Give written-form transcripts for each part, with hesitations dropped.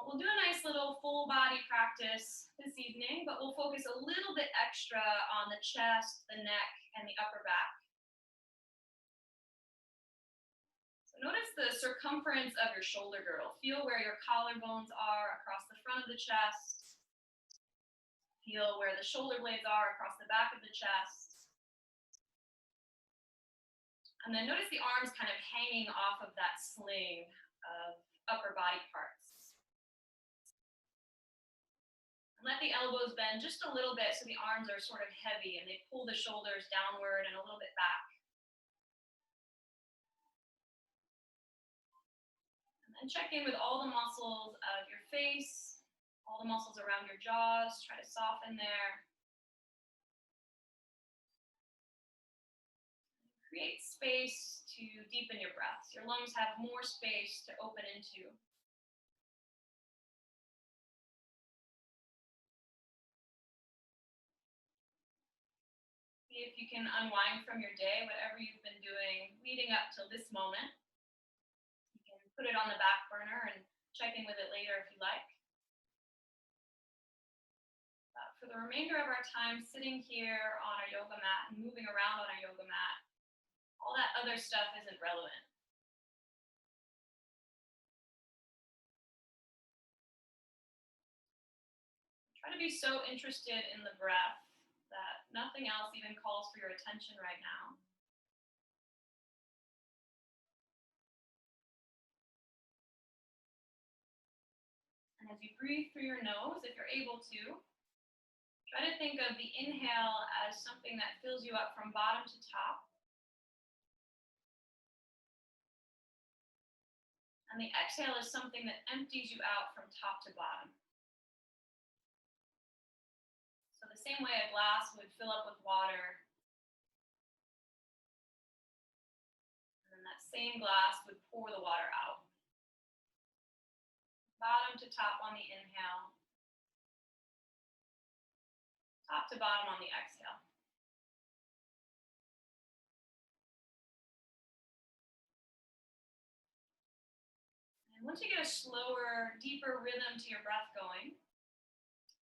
We'll do a nice little full body practice this evening, but we'll focus a little bit extra on the chest, the neck, and the upper back. So notice the circumference of your shoulder girdle. Feel where your collarbones are across the front of the chest. Feel where the shoulder blades are across the back of the chest. And then notice the arms kind of hanging off of that sling of upper body parts. And let the elbows bend just a little bit so the arms are sort of heavy and they pull the shoulders downward and a little bit back. And then check in with all the muscles of your face, all the muscles around your jaws. Try to soften there. Create space to deepen your breaths. Your lungs have more space to open into. See if you can unwind from your day, whatever you've been doing leading up till this moment. You can put it on the back burner and check in with it later if you like. But for the remainder of our time sitting here on our yoga mat and moving around on our yoga mat, all that other stuff isn't relevant. Try to be so interested in the breath that nothing else even calls for your attention right now. And as you breathe through your nose, if you're able to, try to think of the inhale as something that fills you up from bottom to top. And the exhale is something that empties you out from top to bottom. So the same way a glass would fill up with water, and then that same glass would pour the water out. Bottom to top on the inhale, top to bottom on the exhale. And once you get a slower, deeper rhythm to your breath going,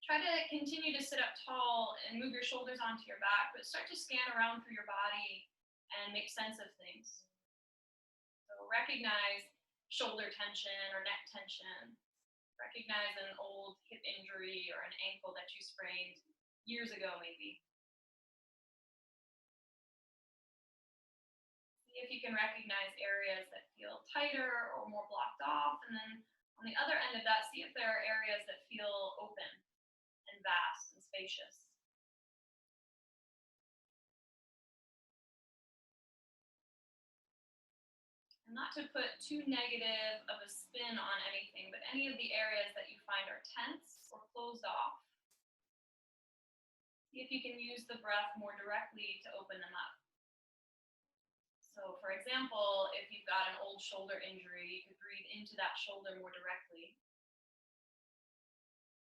try to continue to sit up tall and move your shoulders onto your back, but start to scan around through your body and make sense of things. So recognize shoulder tension or neck tension. Recognize an old hip injury or an ankle that you sprained years ago maybe. See if you can recognize areas that feel tighter or more blocked off, and then on the other end of that, see if there are areas that feel open and vast and spacious. And not to put too negative of a spin on anything, but any of the areas that you find are tense or closed off, see if you can use the breath more directly to open them up. So for example, if you've got an old shoulder injury, you could breathe into that shoulder more directly.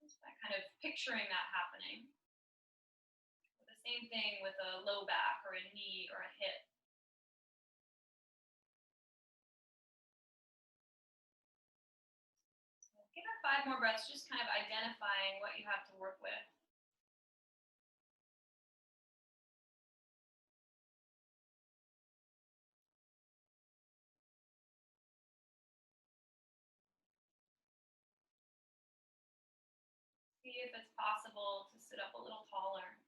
Just that kind of picturing that happening. The same thing with a low back or a knee or a hip. So give it 5 more breaths, just kind of identifying what you have to work with. See if it's possible to sit up a little taller.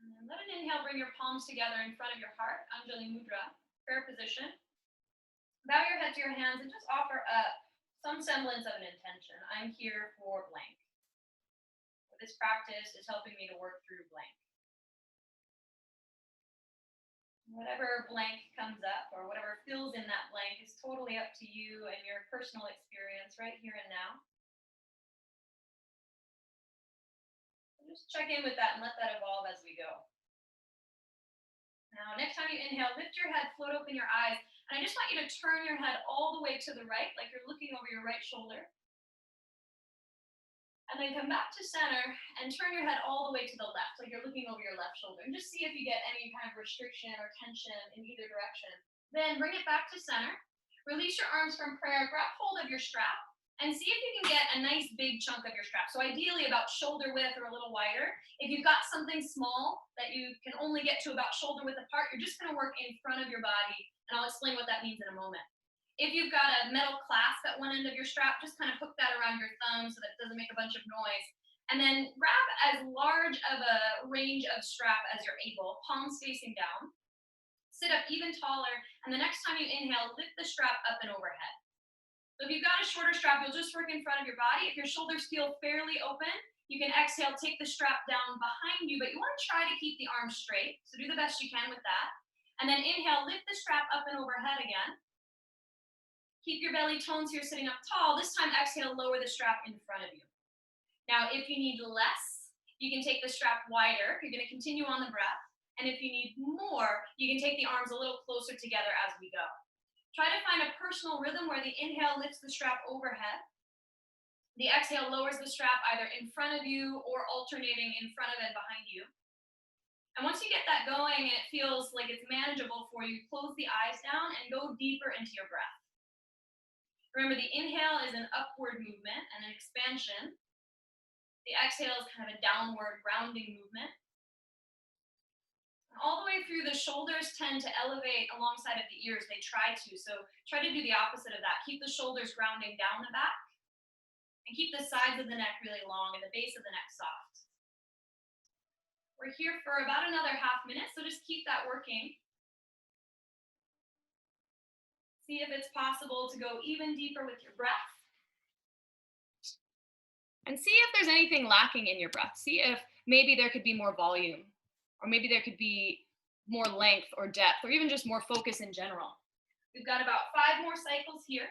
And then let an inhale bring your palms together in front of your heart, Anjali Mudra, prayer position. Bow your head to your hands and just offer up some semblance of an intention. I'm here for blank. This practice is helping me to work through blank. Whatever blank comes up or whatever fills in that blank is totally up to you and your personal experience right here and now. So just check in with that and let that evolve as we go. Now, next time you inhale, lift your head, float open your eyes, and I just want you to turn your head all the way to the right, like you're looking over your right shoulder. And then come back to center and turn your head all the way to the left, like you're looking over your left shoulder. And just see if you get any kind of restriction or tension in either direction. Then bring it back to center. Release your arms from prayer. Grab hold of your strap and see if you can get a nice big chunk of your strap. So ideally about shoulder width or a little wider. If you've got something small that you can only get to about shoulder width apart, you're just going to work in front of your body. And I'll explain what that means in a moment. If you've got a metal clasp at one end of your strap, just kind of hook that around your thumb so that it doesn't make a bunch of noise. And then grab as large of a range of strap as you're able, palms facing down. Sit up even taller, and the next time you inhale, lift the strap up and overhead. So if you've got a shorter strap, you'll just work in front of your body. If your shoulders feel fairly open, you can exhale, take the strap down behind you, but you want to try to keep the arms straight. So do the best you can with that. And then inhale, lift the strap up and overhead again. Keep your belly tones here sitting up tall. This time, exhale, lower the strap in front of you. Now, if you need less, you can take the strap wider. You're going to continue on the breath. And if you need more, you can take the arms a little closer together as we go. Try to find a personal rhythm where the inhale lifts the strap overhead. The exhale lowers the strap either in front of you or alternating in front of and behind you. And once you get that going and it feels like it's manageable for you, close the eyes down and go deeper into your breath. Remember, the inhale is an upward movement and an expansion. The exhale is kind of a downward grounding movement. And all the way through, the shoulders tend to elevate alongside of the ears. They try to. So try to do the opposite of that. Keep the shoulders grounding down the back. And keep the sides of the neck really long and the base of the neck soft. We're here for about another half minute, so just keep that working. See if it's possible to go even deeper with your breath. And see if there's anything lacking in your breath. See if maybe there could be more volume, or maybe there could be more length or depth, or even just more focus in general. We've got about 5 more cycles here.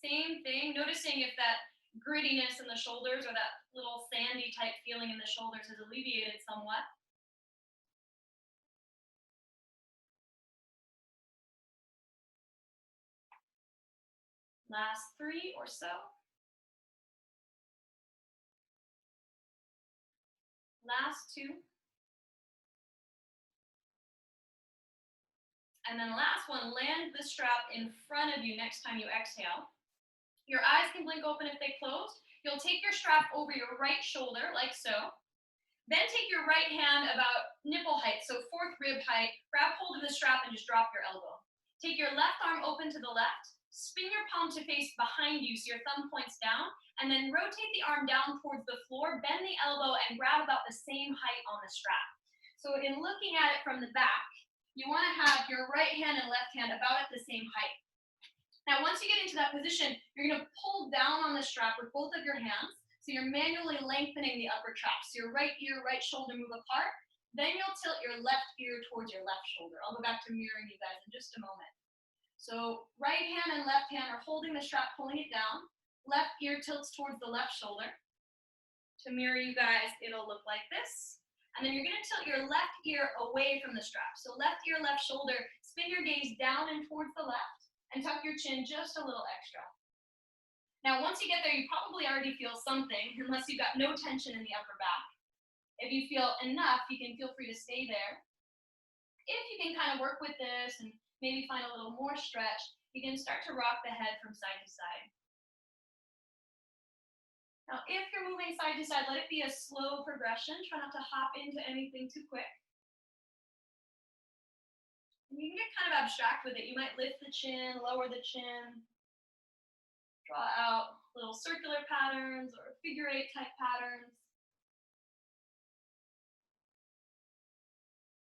Same thing, noticing if that grittiness in the shoulders or that little sandy type feeling in the shoulders is alleviated somewhat. Last 3 or so. Last 2. And then last one, land the strap in front of you next time you exhale. Your eyes can blink open if they close. You'll take your strap over your right shoulder, like so. Then take your right hand about nipple height, so 4th rib height. Grab hold of the strap and just drop your elbow. Take your left arm open to the left. Spin your palm to face behind you so your thumb points down, and then rotate the arm down towards the floor, bend the elbow, and grab about the same height on the strap. So in looking at it from the back, you want to have your right hand and left hand about at the same height. Now, once you get into that position, you're going to pull down on the strap with both of your hands, so you're manually lengthening the upper trap. So your right ear, right shoulder move apart. Then you'll tilt your left ear towards your left shoulder. I'll go back to mirroring you guys in just a moment. So right hand and left hand are holding the strap, pulling it down. Left ear tilts towards the left shoulder. To mirror you guys, it'll look like this. And then you're going to tilt your left ear away from the strap. So left ear, left shoulder, spin your gaze down and towards the left, and tuck your chin just a little extra. Now, once you get there, you probably already feel something, unless you've got no tension in the upper back. If you feel enough, you can feel free to stay there. If you can kind of work with this and maybe find a little more stretch, you can start to rock the head from side to side. Now, if you're moving side to side, let it be a slow progression. Try not to hop into anything too quick. And you can get kind of abstract with it. You might lift the chin, lower the chin, draw out little circular patterns or figure 8 type patterns.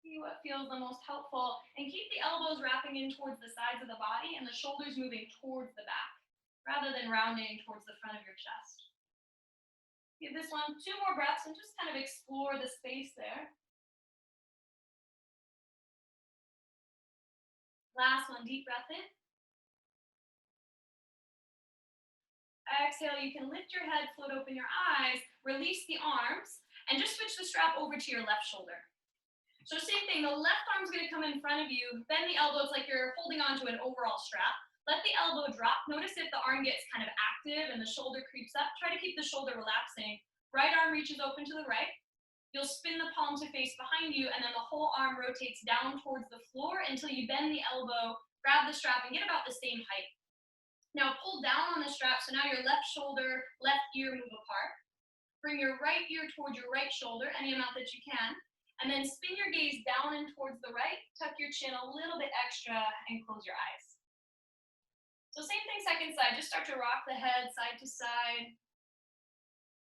See what feels the most helpful, and keep the elbows wrapping in towards the sides of the body and the shoulders moving towards the back, rather than rounding towards the front of your chest. Give this one 2 more breaths and just kind of explore the space there. Last one, deep breath in. Exhale, you can lift your head, float open your eyes, release the arms, and just switch the strap over to your left shoulder. So same thing, the left arm's going to come in front of you, bend the elbows like you're holding onto an overall strap. Let the elbow drop. Notice if the arm gets kind of active and the shoulder creeps up. Try to keep the shoulder relaxing. Right arm reaches open to the right. You'll spin the palm to face behind you, and then the whole arm rotates down towards the floor until you bend the elbow, grab the strap, and get about the same height. Now pull down on the strap, so now your left shoulder, left ear move apart. Bring your right ear towards your right shoulder, any amount that you can, and then spin your gaze down and towards the right, tuck your chin a little bit extra, and close your eyes. So same thing second side, just start to rock the head side to side.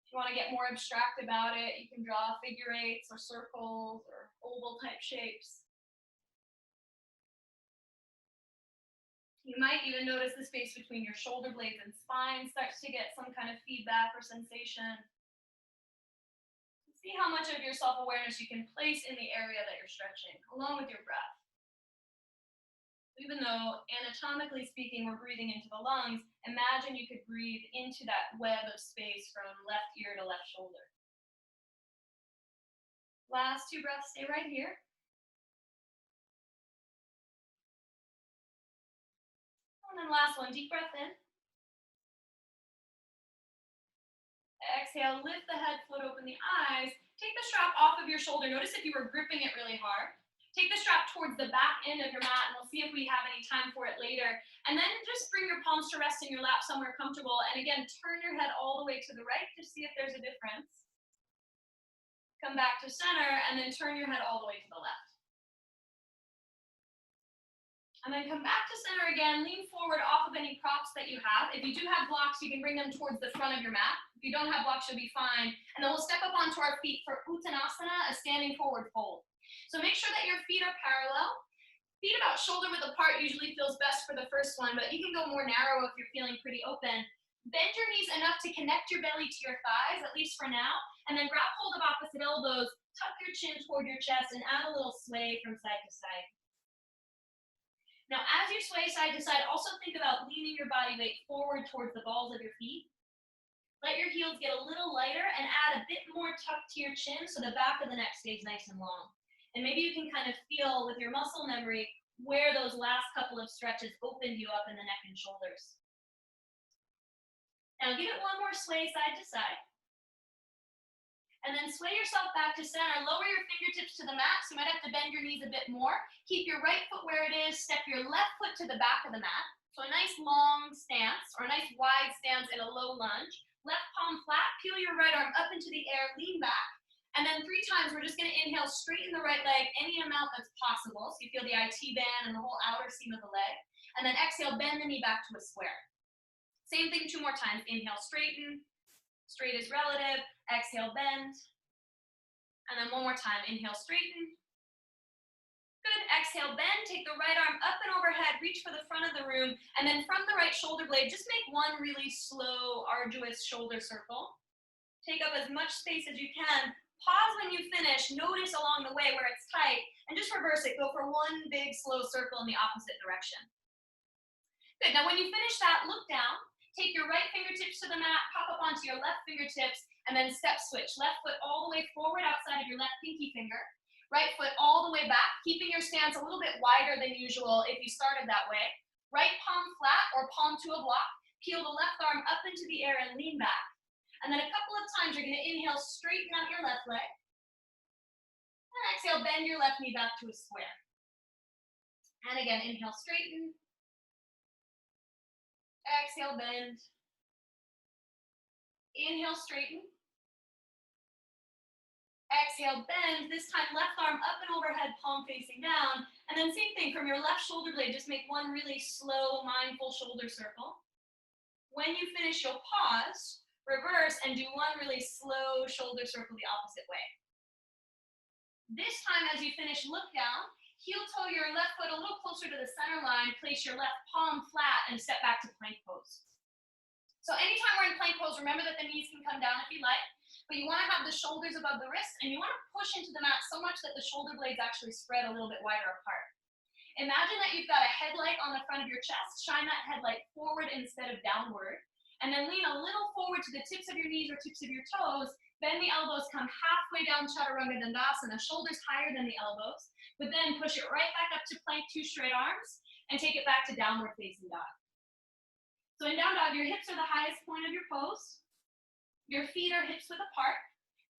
If you want to get more abstract about it, you can draw figure eights or circles or oval type shapes. You might even notice the space between your shoulder blades and spine starts to get some kind of feedback or sensation. See how much of your self-awareness you can place in the area that you're stretching, along with your breath. Even though, anatomically speaking, we're breathing into the lungs, imagine you could breathe into that web of space from left ear to left shoulder. Last two breaths, stay right here. And then last one, deep breath in. Exhale, lift the head, float open the eyes. Take the strap off of your shoulder. Notice if you were gripping it really hard. Take the strap towards the back end of your mat, and we'll see if we have any time for it later. And then just bring your palms to rest in your lap somewhere comfortable. And again, turn your head all the way to the right to see if there's a difference. Come back to center, and then turn your head all the way to the left. And then come back to center again, lean forward off of any props that you have. If you do have blocks, you can bring them towards the front of your mat. If you don't have blocks, you'll be fine. And then we'll step up onto our feet for Uttanasana, a standing forward fold. So make sure that your feet are parallel. Feet about shoulder width apart usually feels best for the first one, but you can go more narrow if you're feeling pretty open. Bend your knees enough to connect your belly to your thighs, at least for now, and then grab hold of opposite elbows, tuck your chin toward your chest, and add a little sway from side to side. Now, as you sway side to side, also think about leaning your body weight forward towards the balls of your feet. Let your heels get a little lighter and add a bit more tuck to your chin so the back of the neck stays nice and long. And maybe you can kind of feel with your muscle memory where those last couple of stretches opened you up in the neck and shoulders. Now give it one more sway side to side. And then sway yourself back to center. Lower your fingertips to the mat, so you might have to bend your knees a bit more. Keep your right foot where it is. Step your left foot to the back of the mat. So a nice long stance, or a nice wide stance in a low lunge. Left palm flat, peel your right arm up into the air, lean back. And then 3 times, we're just gonna inhale, straighten the right leg any amount that's possible. So you feel the IT band and the whole outer seam of the leg. And then exhale, bend the knee back to a square. Same thing 2 more times. Inhale, straighten. Straight is relative. Exhale, bend. And then 1 more time. Inhale, straighten. Good. Exhale, bend. Take the right arm up and overhead. Reach for the front of the room. And then from the right shoulder blade, just make one really slow, arduous shoulder circle. Take up as much space as you can. Pause when you finish. Notice along the way where it's tight. And just reverse it. Go for one big, slow circle in the opposite direction. Good. Now when you finish that, look down. Take your right fingertips to the mat. Pop up onto your left fingertips. And then step switch. Left foot all the way forward outside of your left pinky finger. Right foot all the way back, keeping your stance a little bit wider than usual if you started that way. Right palm flat or palm to a block. Peel the left arm up into the air and lean back. And then a couple of times you're going to inhale, straighten out your left leg. And exhale, bend your left knee back to a square. And again, inhale, straighten. Exhale, bend. Inhale, straighten. Exhale, bend. This time, left arm up and overhead, palm facing down. And then same thing, from your left shoulder blade, just make one really slow, mindful shoulder circle. When you finish, you'll pause, reverse, and do one really slow shoulder circle the opposite way. This time, as you finish, look down, heel toe your left foot a little closer to the center line, place your left palm flat, and step back to plank pose. So anytime we're in plank pose, remember that the knees can come down if you like, but you want to have the shoulders above the wrists, and you want to push into the mat so much that the shoulder blades actually spread a little bit wider apart. Imagine that you've got a headlight on the front of your chest. Shine that headlight forward instead of downward. And then lean a little forward to the tips of your knees or tips of your toes. Bend the elbows, come halfway down Chaturanga Dandasana, shoulders higher than the elbows. But then push it right back up to plank, 2 straight arms, and take it back to downward facing dog. So in down dog, your hips are the highest point of your pose. Your feet are hips width apart.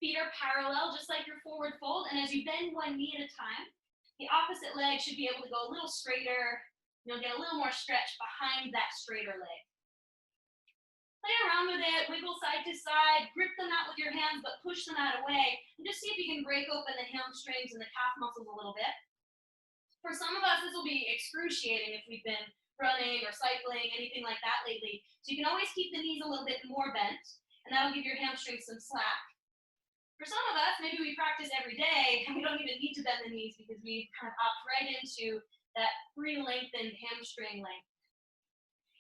Feet are parallel, just like your forward fold. And as you bend one knee at a time, the opposite leg should be able to go a little straighter. You'll get a little more stretch behind that straighter leg. Play around with it, wiggle side to side, grip the mat with your hands, but push the mat away. And just see if you can break open the hamstrings and the calf muscles a little bit. For some of us, this will be excruciating if we've been running or cycling, anything like that lately. So you can always keep the knees a little bit more bent, and that'll give your hamstrings some slack. For some of us, maybe we practice every day, and we don't even need to bend the knees because we kind of opt right into that free lengthened hamstring length.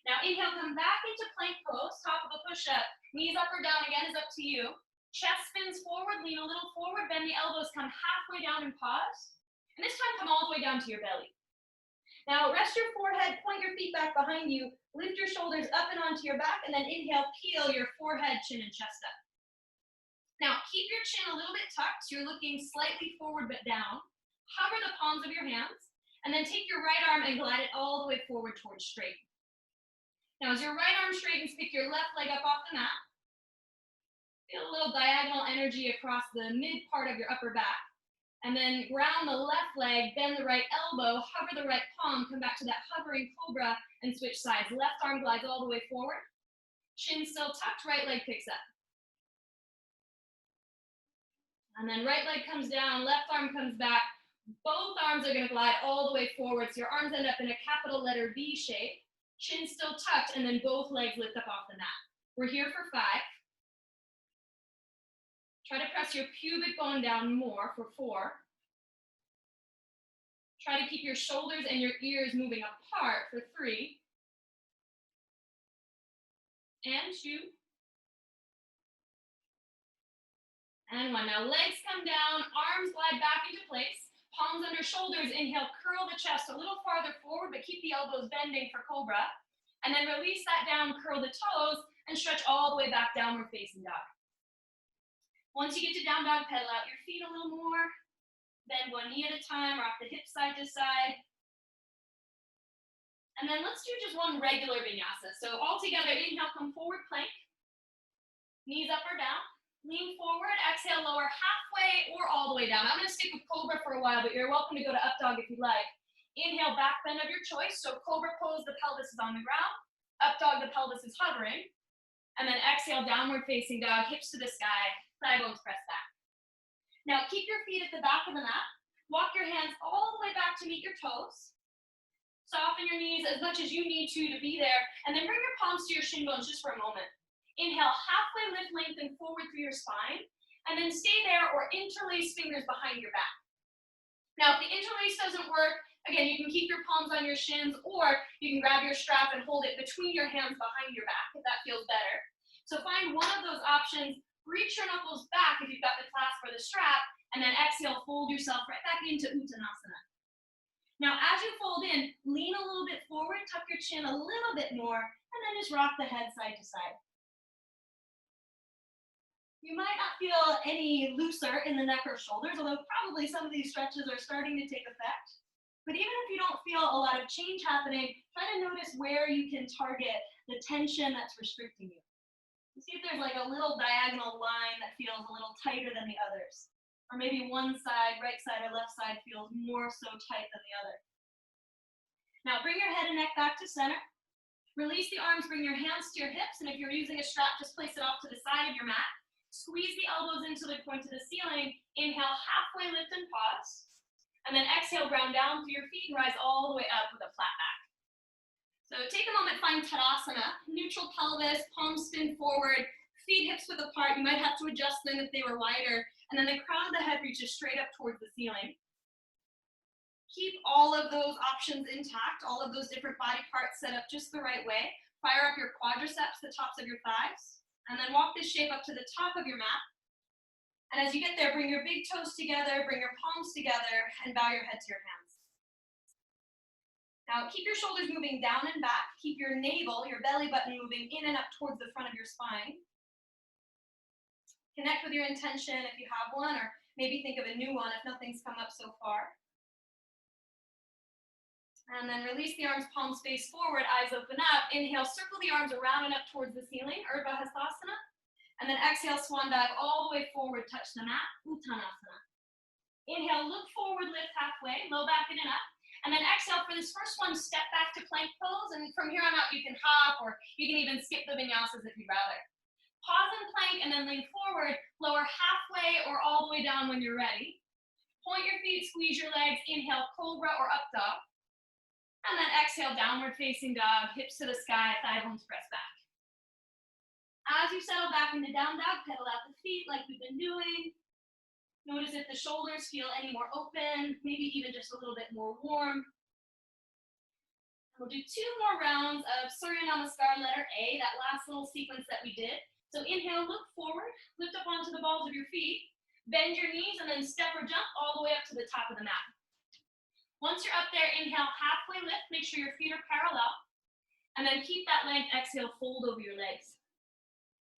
Now inhale, come back into plank pose, top of a push-up. Knees up or down again is up to you. Chest spins forward, lean a little forward, bend the elbows, come halfway down and pause. And this time come all the way down to your belly. Now rest your forehead, point your feet back behind you, lift your shoulders up and onto your back, and then inhale, peel your forehead, chin, and chest up. Now keep your chin a little bit tucked, so you're looking slightly forward but down. Hover the palms of your hands, and then take your right arm and glide it all the way forward towards straight. Now, as your right arm straightens, pick your left leg up off the mat. Feel a little diagonal energy across the mid part of your upper back. And then ground the left leg, bend the right elbow, hover the right palm, come back to that hovering cobra, and switch sides. Left arm glides all the way forward. Chin still tucked, right leg picks up. And then right leg comes down, left arm comes back. Both arms are going to glide all the way forward. So your arms end up in a capital letter V shape. Chin still tucked, and then both legs lift up off the mat. We're here for 5. Try to press your pubic bone down more for 4. Try to keep your shoulders and your ears moving apart for 3. And 2. And 1. Now legs come down, arms glide back into place. Palms under shoulders, inhale, curl the chest a little farther forward, but keep the elbows bending for cobra. And then release that down, curl the toes, and stretch all the way back, downward facing dog. Once you get to down dog, pedal out your feet a little more. Bend one knee at a time, rock the hips side to side. And then let's do just one regular vinyasa. So all together, inhale, come forward plank. Knees up or down. Lean forward, exhale, lower halfway or all the way down. I'm going to stick with cobra for a while, but you're welcome to go to up dog if you'd like. Inhale, back bend of your choice. So cobra pose, the pelvis is on the ground. Up dog, the pelvis is hovering. And then exhale, downward facing dog, hips to the sky, thigh bones press back. Now keep your feet at the back of the mat. Walk your hands all the way back to meet your toes. Soften your knees as much as you need to be there. And then bring your palms to your shin bones just for a moment. Inhale, halfway lift, lengthen forward through your spine, and then stay there or interlace fingers behind your back. Now, if the interlace doesn't work, again, you can keep your palms on your shins, or you can grab your strap and hold it between your hands behind your back, if that feels better. So find one of those options, reach your knuckles back if you've got the clasp or the strap, and then exhale, fold yourself right back into Uttanasana. Now, as you fold in, lean a little bit forward, tuck your chin a little bit more, and then just rock the head side to side. You might not feel any looser in the neck or shoulders, although probably some of these stretches are starting to take effect. But even if you don't feel a lot of change happening, try to notice where you can target the tension that's restricting you. See if there's like a little diagonal line that feels a little tighter than the others. Or maybe one side, right side or left side feels more so tight than the other. Now bring your head and neck back to center. Release the arms, bring your hands to your hips, and if you're using a strap, just place it off to the side of your mat. Squeeze the elbows in till they point to the ceiling. Inhale, halfway lift and pause. And then exhale, ground down through your feet and rise all the way up with a flat back. So take a moment, find Tadasana. Neutral pelvis, palms spin forward, feet hips width apart. You might have to adjust them if they were wider. And then the crown of the head reaches straight up towards the ceiling. Keep all of those options intact, all of those different body parts set up just the right way. Fire up your quadriceps, the tops of your thighs. And then walk this shape up to the top of your mat. And as you get there, bring your big toes together, bring your palms together, and bow your head to your hands. Now keep your shoulders moving down and back. Keep your navel, your belly button moving in and up towards the front of your spine. Connect with your intention if you have one, or maybe think of a new one if nothing's come up so far. And then release the arms, palms face forward, eyes open up. Inhale, circle the arms around and up towards the ceiling, Urdhva Hastasana. And then exhale, swan dive all the way forward, touch the mat, Uttanasana. Inhale, look forward, lift halfway, low back in and up. And then exhale for this first one, step back to plank pose. And from here on out, you can hop or you can even skip the vinyasas if you'd rather. Pause in plank and then lean forward, lower halfway or all the way down when you're ready. Point your feet, squeeze your legs, inhale, cobra or up dog. And then exhale, downward facing dog, hips to the sky, thigh bones press back. As you settle back into down dog, pedal out the feet like we've been doing. Notice if the shoulders feel any more open, maybe even just a little bit more warm. We'll do 2 more rounds of Surya Namaskar, letter A, that last little sequence that we did. So inhale, look forward, lift up onto the balls of your feet, bend your knees, and then step or jump all the way up to the top of the mat. Once you're up there, inhale, halfway lift, make sure your feet are parallel, and then keep that length, exhale, fold over your legs.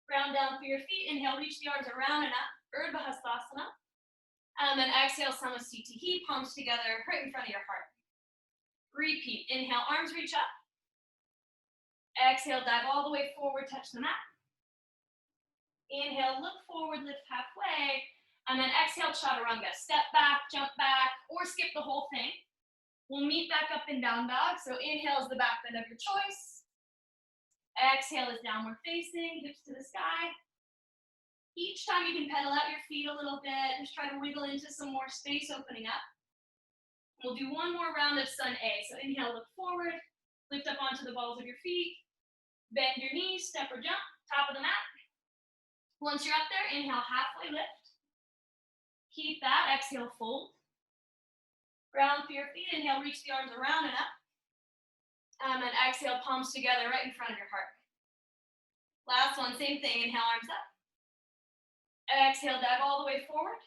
Ground down through your feet, inhale, reach the arms around and up, Urdhva Hastasana, and then exhale, Samasthiti, palms together, right in front of your heart. Repeat, inhale, arms reach up, exhale, dive all the way forward, touch the mat. Inhale, look forward, lift halfway, and then exhale, chaturanga, step back, jump back, or skip the whole thing. We'll meet back up in down dog. So inhale is the back bend of your choice. Exhale is downward facing, hips to the sky. Each time you can pedal out your feet a little bit, just try to wiggle into some more space opening up. We'll do 1 more round of sun A. So inhale, look forward, lift up onto the balls of your feet, bend your knees, step or jump, top of the mat. Once you're up there, inhale, halfway lift. Keep that, exhale, fold. Ground through your feet, inhale, reach the arms around and up. And then exhale, palms together right in front of your heart. Last one, same thing, inhale, arms up. Exhale, dive all the way forward.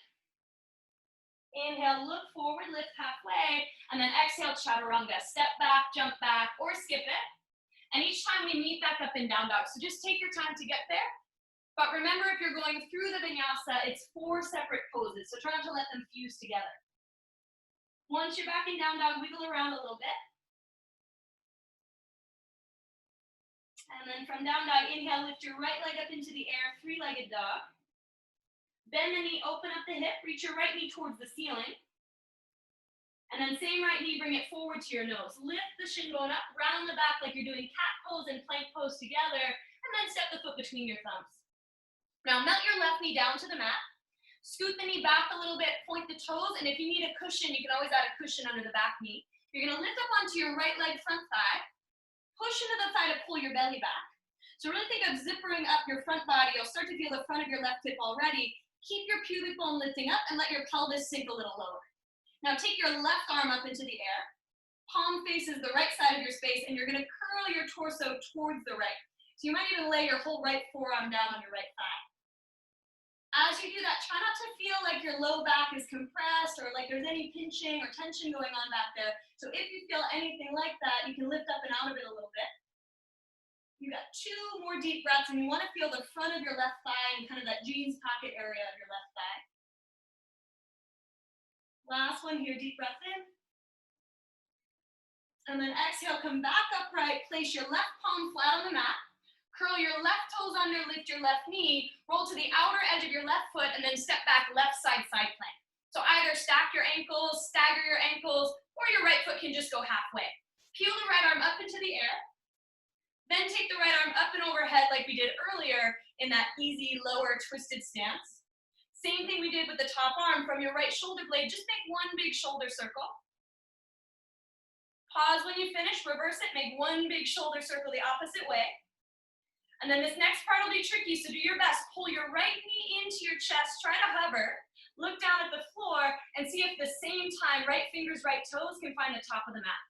Inhale, look forward, lift halfway, and then exhale, chaturanga. Step back, jump back, or skip it. And each time we meet back up in down dog. So just take your time to get there. But remember, if you're going through the vinyasa, it's 4 separate poses. So try not to let them fuse together. Once you're back in down dog, wiggle around a little bit. And then from down dog, inhale, lift your right leg up into the air, 3-legged dog. Bend the knee, open up the hip, reach your right knee towards the ceiling. And then same right knee, bring it forward to your nose. Lift the shin bone up, round the back like you're doing cat pose and plank pose together, and then step the foot between your thumbs. Now melt your left knee down to the mat. Scoot the knee back a little bit, point the toes, and if you need a cushion, you can always add a cushion under the back knee. You're gonna lift up onto your right leg front thigh, push into the thigh to pull your belly back. So really think of zippering up your front body. You'll start to feel the front of your left hip already. Keep your pubic bone lifting up and let your pelvis sink a little lower. Now take your left arm up into the air. Palm faces the right side of your space, and you're gonna curl your torso towards the right. So you might even lay your whole right forearm down on your right thigh. As you do that, try not to feel like your low back is compressed or like there's any pinching or tension going on back there. So if you feel anything like that, you can lift up and out of it a little bit. You got 2 more deep breaths, and you want to feel the front of your left thigh and kind of that jeans pocket area of your left thigh. Last one here, deep breath in. And then exhale, come back upright, place your left palm flat on the mat. Curl your left toes under, lift your left knee, roll to the outer edge of your left foot, and then step back left side plank. So either stack your ankles, stagger your ankles, or your right foot can just go halfway. Peel the right arm up into the air, then take the right arm up and overhead like we did earlier in that easy lower twisted stance. Same thing we did with the top arm. From your right shoulder blade, just make 1 big shoulder circle. Pause when you finish, reverse it, make 1 big shoulder circle the opposite way. And then this next part will be tricky, so do your best. Pull your right knee into your chest, try to hover, look down at the floor, and see if at the same time, right fingers, right toes can find the top of the mat.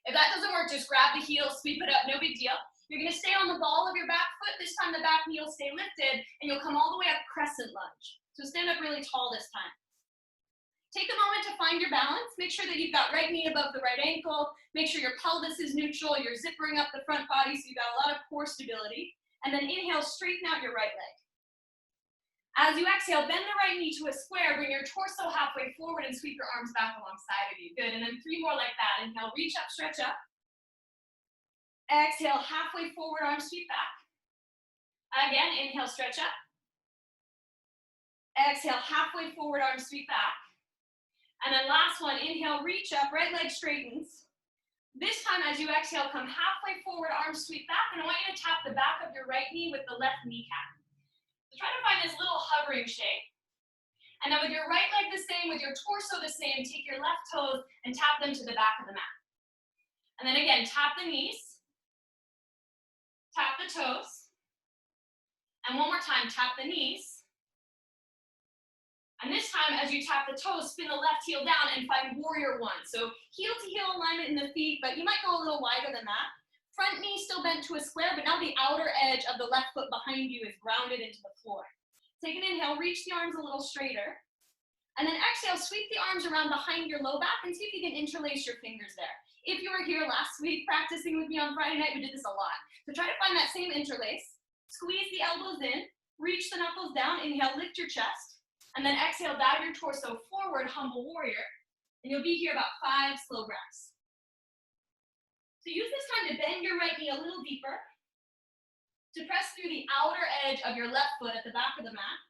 If that doesn't work, just grab the heel, sweep it up, no big deal. You're gonna stay on the ball of your back foot. This time the back knee will stay lifted, and you'll come all the way up crescent lunge. So stand up really tall this time. Take a moment to find your balance. Make sure that you've got right knee above the right ankle. Make sure your pelvis is neutral. You're zippering up the front body so you've got a lot of core stability. And then inhale, straighten out your right leg. As you exhale, bend the right knee to a square, bring your torso halfway forward and sweep your arms back alongside of you. Good, and then 3 more like that. Inhale, reach up, stretch up. Exhale, halfway forward, arms sweep back. Again, inhale, stretch up. Exhale, halfway forward, arms sweep back. And then last one, inhale, reach up, right leg straightens. This time, as you exhale, come halfway forward, arms sweep back, and I want you to tap the back of your right knee with the left kneecap. So try to find this little hovering shape. And then with your right leg the same, with your torso the same, take your left toes and tap them to the back of the mat. And then again, tap the knees, tap the toes, and one more time, tap the knees. And this time, as you tap the toes, spin the left heel down and find warrior one. So heel to heel alignment in the feet, but you might go a little wider than that. Front knee still bent to a square, but now the outer edge of the left foot behind you is grounded into the floor. Take an inhale, reach the arms a little straighter. And then exhale, sweep the arms around behind your low back and see if you can interlace your fingers there. If you were here last week practicing with me on Friday night, we did this a lot. So try to find that same interlace. Squeeze the elbows in, reach the knuckles down, inhale, lift your chest. And then exhale, dive your torso forward, humble warrior. And you'll be here about 5 slow breaths. So use this time to bend your right knee a little deeper, to press through the outer edge of your left foot at the back of the mat,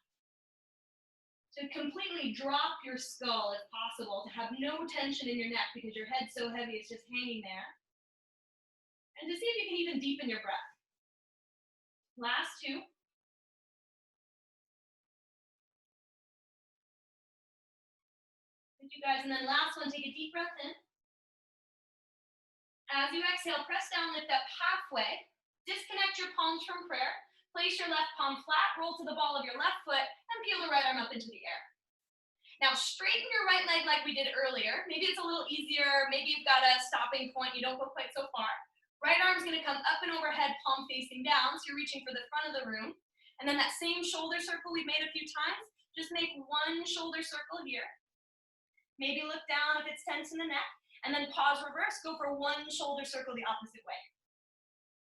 to completely drop your skull if possible, to have no tension in your neck because your head's so heavy it's just hanging there. And to see if you can even deepen your breath. Last 2. You guys, and then last one, take a deep breath in. As you exhale, press down, lift up halfway. Disconnect your palms from prayer. Place your left palm flat, roll to the ball of your left foot, and peel the right arm up into the air. Now straighten your right leg like we did earlier. Maybe it's a little easier. Maybe you've got a stopping point. You don't go quite so far. Right arm's going to come up and overhead, palm facing down. So you're reaching for the front of the room. And then that same shoulder circle we've made a few times, just make one shoulder circle here. Maybe look down if it's tense in the neck, and then pause, reverse, go for one shoulder circle the opposite way.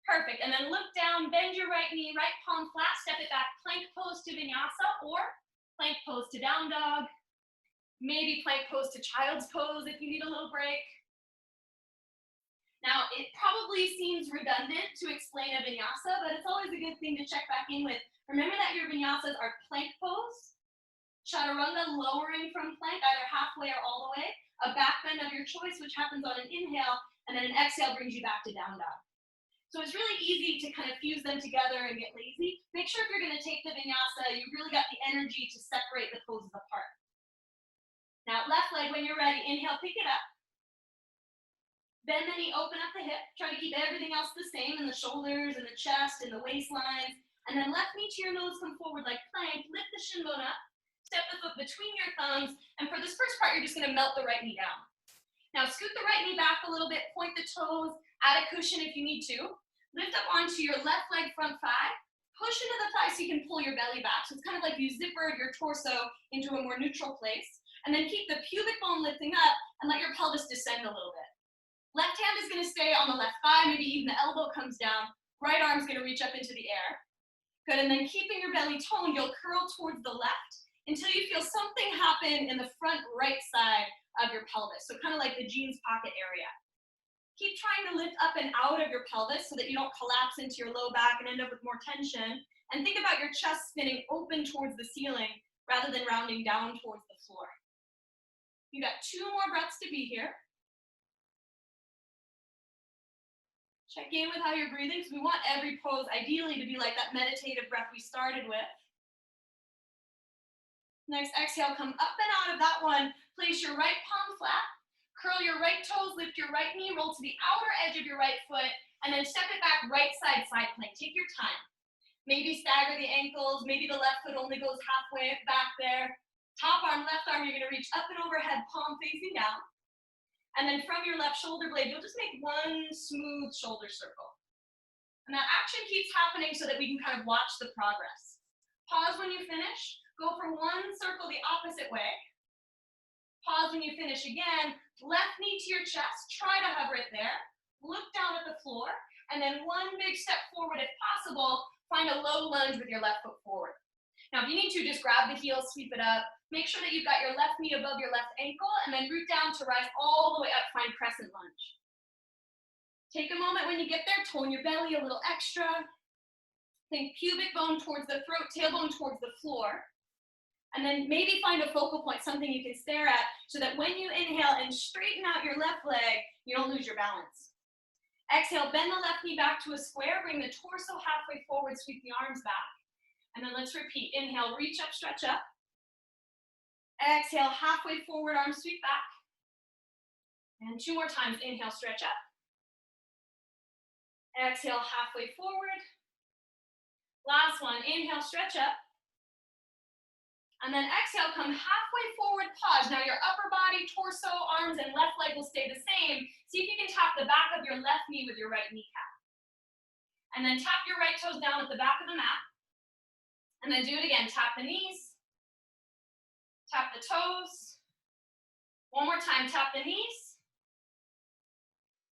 Perfect, and then look down, bend your right knee, right palm flat, step it back, plank pose to vinyasa, or plank pose to down dog, maybe plank pose to child's pose if you need a little break. Now, it probably seems redundant to explain a vinyasa, but it's always a good thing to check back in with. Remember that your vinyasas are plank pose, chaturanga, lowering from plank, either halfway or all the way, a back bend of your choice, which happens on an inhale, and then an exhale brings you back to down dog. So it's really easy to kind of fuse them together and get lazy. Make sure if you're going to take the vinyasa, you've really got the energy to separate the poses apart. Now, left leg, when you're ready, inhale, pick it up. Bend the knee, open up the hip. Try to keep everything else the same in the shoulders and the chest and the waistlines. And then left knee to your nose, come forward like plank, lift the shin bone up. Step the foot between your thumbs, and for this first part, you're just going to melt the right knee down. Now, scoot the right knee back a little bit, point the toes, add a cushion if you need to. Lift up onto your left leg front thigh, push into the thigh so you can pull your belly back. So it's kind of like you zipper your torso into a more neutral place, and then keep the pubic bone lifting up and let your pelvis descend a little bit. Left hand is going to stay on the left thigh, maybe even the elbow comes down. Right arm's going to reach up into the air. Good, and then keeping your belly toned, you'll curl towards the left until you feel something happen in the front right side of your pelvis. So kind of like the jeans pocket area. Keep trying to lift up and out of your pelvis so that you don't collapse into your low back and end up with more tension. And think about your chest spinning open towards the ceiling rather than rounding down towards the floor. You got 2 more breaths to be here. Check in with how you're breathing, because we want every pose ideally to be like that meditative breath we started with. Next, exhale, come up and out of that one. Place your right palm flat, curl your right toes, lift your right knee, roll to the outer edge of your right foot, and then step it back, right side, side plank. Take your time. Maybe stagger the ankles, maybe the left foot only goes halfway back there. Top arm, left arm, you're gonna reach up and overhead, palm facing down. And then from your left shoulder blade, you'll just make one smooth shoulder circle. And that action keeps happening so that we can kind of watch the progress. Pause when you finish. Go for one circle the opposite way. Pause when you finish again. Left knee to your chest. Try to hover it there. Look down at the floor. And then one big step forward if possible. Find a low lunge with your left foot forward. Now, if if you need to, just grab the heels, sweep it up. Make sure that you've got your left knee above your left ankle, and then root down to rise all the way up, find crescent lunge. Take a moment when you get there, tone your belly a little extra. Think pubic bone towards the throat, tailbone towards the floor. And then maybe find a focal point, something you can stare at, so that when you inhale and straighten out your left leg, you don't lose your balance. Exhale, bend the left knee back to a square, bring the torso halfway forward, sweep the arms back. And then let's repeat. Inhale, reach up, stretch up. Exhale, halfway forward, arms sweep back. And 2 more times. Inhale, stretch up. Exhale, halfway forward. Last one. Inhale, stretch up. And then exhale, come halfway forward, pause. Now your upper body, torso, arms, and left leg will stay the same. See if you can tap the back of your left knee with your right kneecap. And then tap your right toes down at the back of the mat. And then do it again. Tap the knees. Tap the toes. One more time. Tap the knees.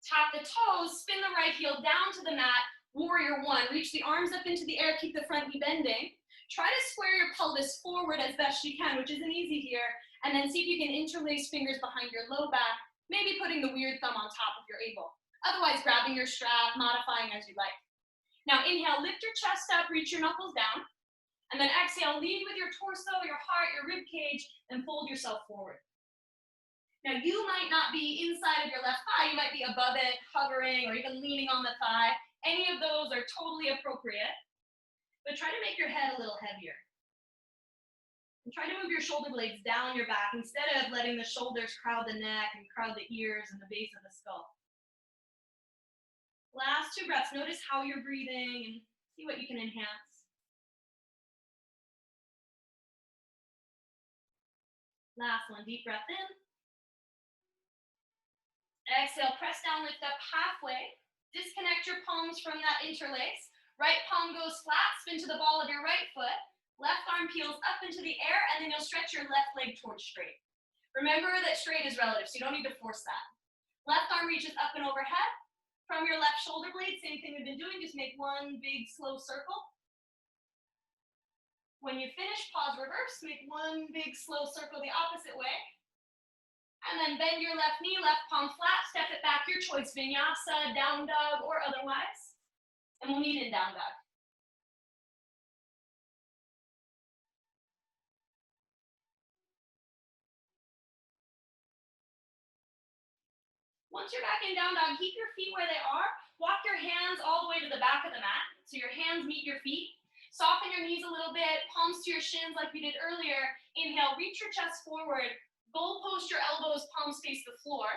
Tap the toes. Spin the right heel down to the mat. Warrior one. Reach the arms up into the air. Keep the front knee bending. Try to square your pelvis forward as best you can, which isn't easy here. And then see if you can interlace fingers behind your low back, maybe putting the weird thumb on top if you're able. Otherwise, grabbing your strap, modifying as you like. Now inhale, lift your chest up, reach your knuckles down. And then exhale, lead with your torso, your heart, your rib cage, and fold yourself forward. Now you might not be inside of your left thigh, you might be above it, hovering, or even leaning on the thigh. Any of those are totally appropriate. But try to make your head a little heavier. And try to move your shoulder blades down your back instead of letting the shoulders crowd the neck and crowd the ears and the base of the skull. Last 2 breaths. Notice how you're breathing and see what you can enhance. Last one. Deep breath in. Exhale. Press down, lift up halfway. Disconnect your palms from that interlace. Right palm goes flat, spin to the ball of your right foot. Left arm peels up into the air, and then you'll stretch your left leg towards straight. Remember that straight is relative, so you don't need to force that. Left arm reaches up and overhead. From your left shoulder blade, same thing we've been doing, just make one big slow circle. When you finish, pause, reverse, make one big slow circle the opposite way. And then bend your left knee, left palm flat, step it back, your choice, vinyasa, down dog, or otherwise. And we'll meet in down dog. Once you're back in down dog, keep your feet where they are. Walk your hands all the way to the back of the mat. So your hands meet your feet. Soften your knees a little bit, palms to your shins like we did earlier. Inhale, reach your chest forward. Goal post your elbows, palms face the floor.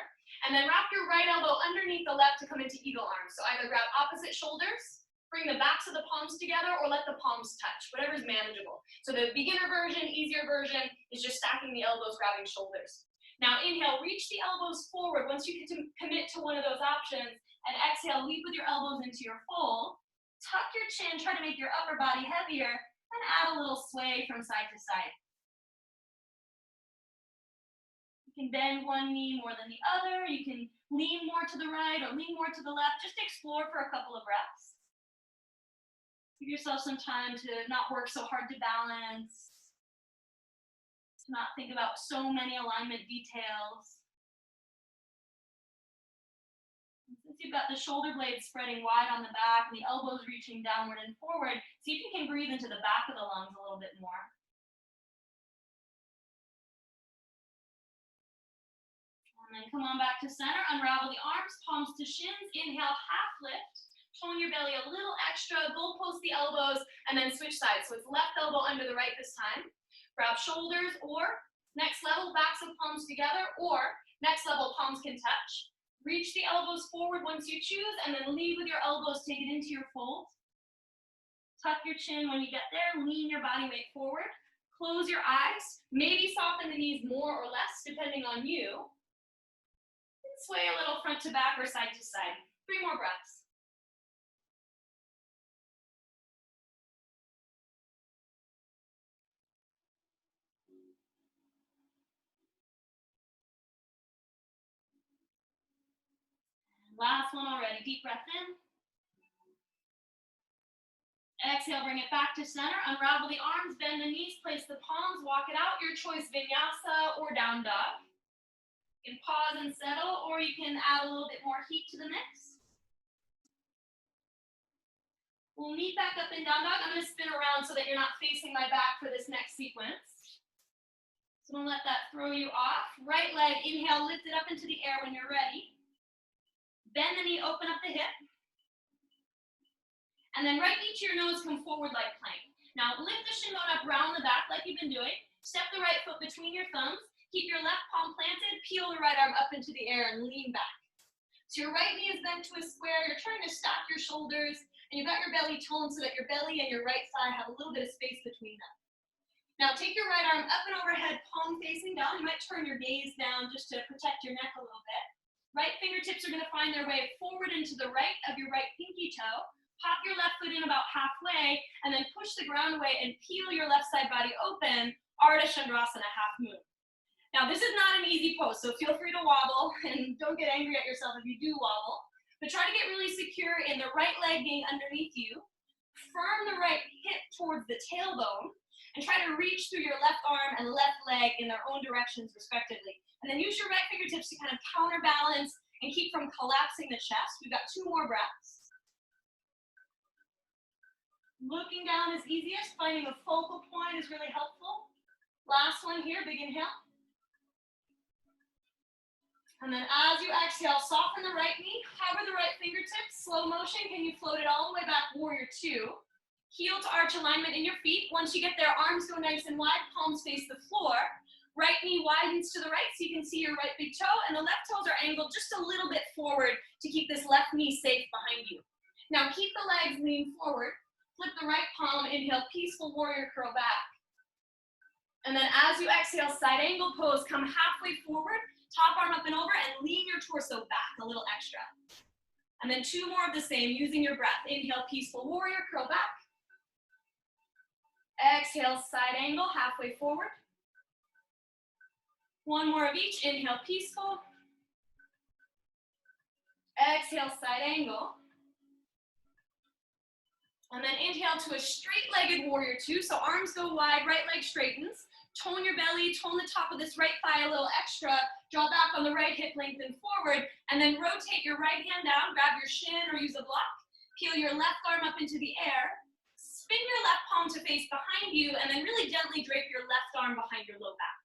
And then wrap your right elbow underneath the left to come into eagle arms. So either grab opposite shoulders, bring the backs of the palms together, or let the palms touch, whatever is manageable. So the beginner version, easier version, is just stacking the elbows, grabbing shoulders. Now inhale, reach the elbows forward once you get to commit to one of those options, and exhale, lead with your elbows into your fold. Tuck your chin, try to make your upper body heavier, and add a little sway from side to side. You can bend one knee more than the other, you can lean more to the right or lean more to the left, just explore for a couple of breaths. Give yourself some time to not work so hard to balance, to not think about so many alignment details. And since you've got the shoulder blades spreading wide on the back and the elbows reaching downward and forward, see if you can breathe into the back of the lungs a little bit more. And then come on back to center, unravel the arms, palms to shins, inhale, half lift. Tone your belly a little extra, goal post the elbows, and then switch sides. So it's left elbow under the right this time. Grab shoulders, or next level, backs of palms together, or next level, palms can touch. Reach the elbows forward once you choose, and then lead with your elbows, take it into your fold. Tuck your chin when you get there, lean your body weight forward. Close your eyes, maybe soften the knees more or less, depending on you. And sway a little front to back or side to side. 3 more breaths. Last one already. Deep breath in. Exhale, bring it back to center. Unravel the arms, bend the knees. knees, place the palms, walk it out. Your choice, vinyasa or down dog. You can pause and settle, or you can add a little bit more heat to the mix. We'll meet back up in down dog. I'm going to spin around so that you're not facing my back for this next sequence. So don't let that throw you off. Right leg, inhale, lift it up into the air when you're ready. Bend the knee, open up the hip. And then right knee to your nose, come forward like plank. Now lift the shin bone up, round the back like you've been doing. Step the right foot between your thumbs. Keep your left palm planted, peel the right arm up into the air and lean back. So your right knee is bent to a square, you're trying to stack your shoulders, and you've got your belly toned so that your belly and your right thigh have a little bit of space between them. Now take your right arm up and overhead, palm facing down. You might turn your gaze down just to protect your neck a little bit. Right fingertips are going to find their way forward into the right of your right pinky toe. Pop your left foot in about halfway, and then push the ground away and peel your left side body open, Ardha Chandrasana, half moon. Now this is not an easy pose, so feel free to wobble, and don't get angry at yourself if you do wobble, but try to get really secure in the right leg being underneath you, firm the right hip towards the tailbone, and try to reach through your left arm and left leg in their own directions respectively. And then use your right fingertips to kind of counterbalance and keep from collapsing the chest. We've got 2 more breaths. Looking down is easiest, finding a focal point is really helpful. Last one here, big inhale. And then as you exhale, soften the right knee, hover the right fingertips, slow motion, can you float it all the way back, warrior 2. Heel to arch alignment in your feet. Once you get there, arms go nice and wide, palms face the floor. Right knee widens to the right so you can see your right big toe, and the left toes are angled just a little bit forward to keep this left knee safe behind you. Now keep the legs lean forward. Flip the right palm, inhale, peaceful warrior curl back. And then as you exhale, side angle pose, come halfway forward, top arm up and over, and lean your torso back a little extra. And then 2 more of the same, using your breath. Inhale, peaceful warrior, curl back. Exhale, side angle, halfway forward. 1 more of each, inhale, peaceful. Exhale, side angle. And then inhale to a straight-legged warrior 2. So arms go wide, right leg straightens. Tone your belly, tone the top of this right thigh a little extra. Draw back on the right hip, lengthen forward. And then rotate your right hand down, grab your shin or use a block. Peel your left arm up into the air. Spin your left palm to face behind you, and then really gently drape your left arm behind your low back.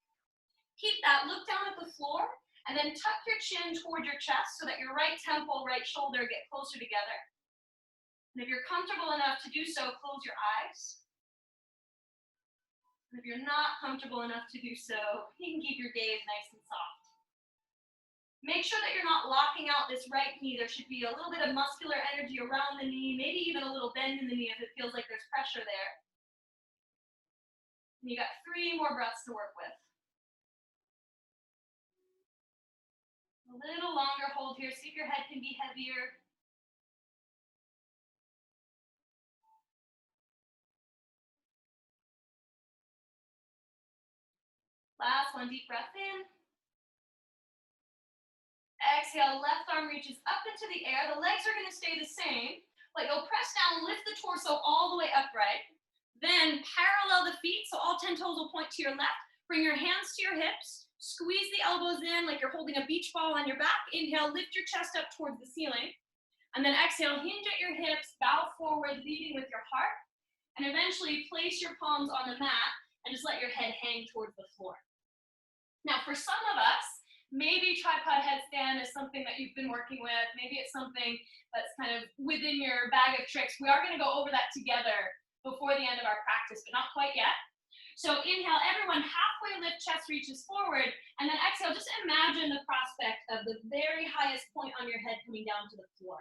Keep that, look down at the floor, and then tuck your chin toward your chest so that your right temple, right shoulder get closer together. And if you're comfortable enough to do so, close your eyes. And if you're not comfortable enough to do so, you can keep your gaze nice and soft. Make sure that you're not locking out this right knee. There should be a little bit of muscular energy around the knee, maybe even a little bend in the knee if it feels like there's pressure there. And you got 3 more breaths to work with. A little longer hold here. See if your head can be heavier. Last one, deep breath in. Exhale, left arm reaches up into the air. The legs are going to stay the same, but you'll press down, lift the torso all the way upright. Then parallel the feet, so all 10 toes will point to your left. Bring your hands to your hips. Squeeze the elbows in like you're holding a beach ball on your back. Inhale, lift your chest up towards the ceiling. And then exhale, hinge at your hips, bow forward, leading with your heart. And eventually place your palms on the mat and just let your head hang towards the floor. Now, for some of us, maybe tripod headstand is something that you've been working with. Maybe it's something that's kind of within your bag of tricks. We are going to go over that together before the end of our practice, but not quite yet. So inhale, everyone, halfway lift, chest reaches forward, and then exhale, just imagine the prospect of the very highest point on your head coming down to the floor.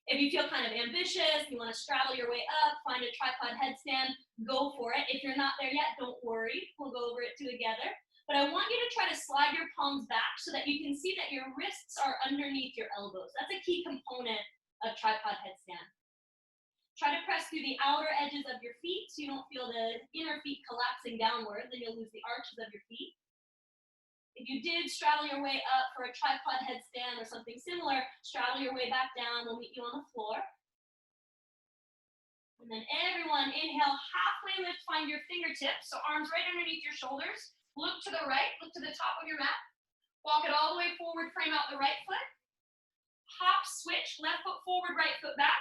If you feel kind of ambitious, you want to straddle your way up, find a tripod headstand, go for it. If you're not there yet, don't worry. We'll go over it together. But I want you to try to slide your palms back so that you can see that your wrists are underneath your elbows. That's a key component of tripod headstand. Try to press through the outer edges of your feet so you don't feel the inner feet collapsing downward, then you'll lose the arches of your feet. If you did straddle your way up for a tripod headstand or something similar, straddle your way back down, we'll meet you on the floor. And then everyone, inhale, halfway lift, find your fingertips. So arms right underneath your shoulders. Look to the right, look to the top of your mat. Walk it all the way forward, frame out the right foot. Hop, switch, left foot forward, right foot back.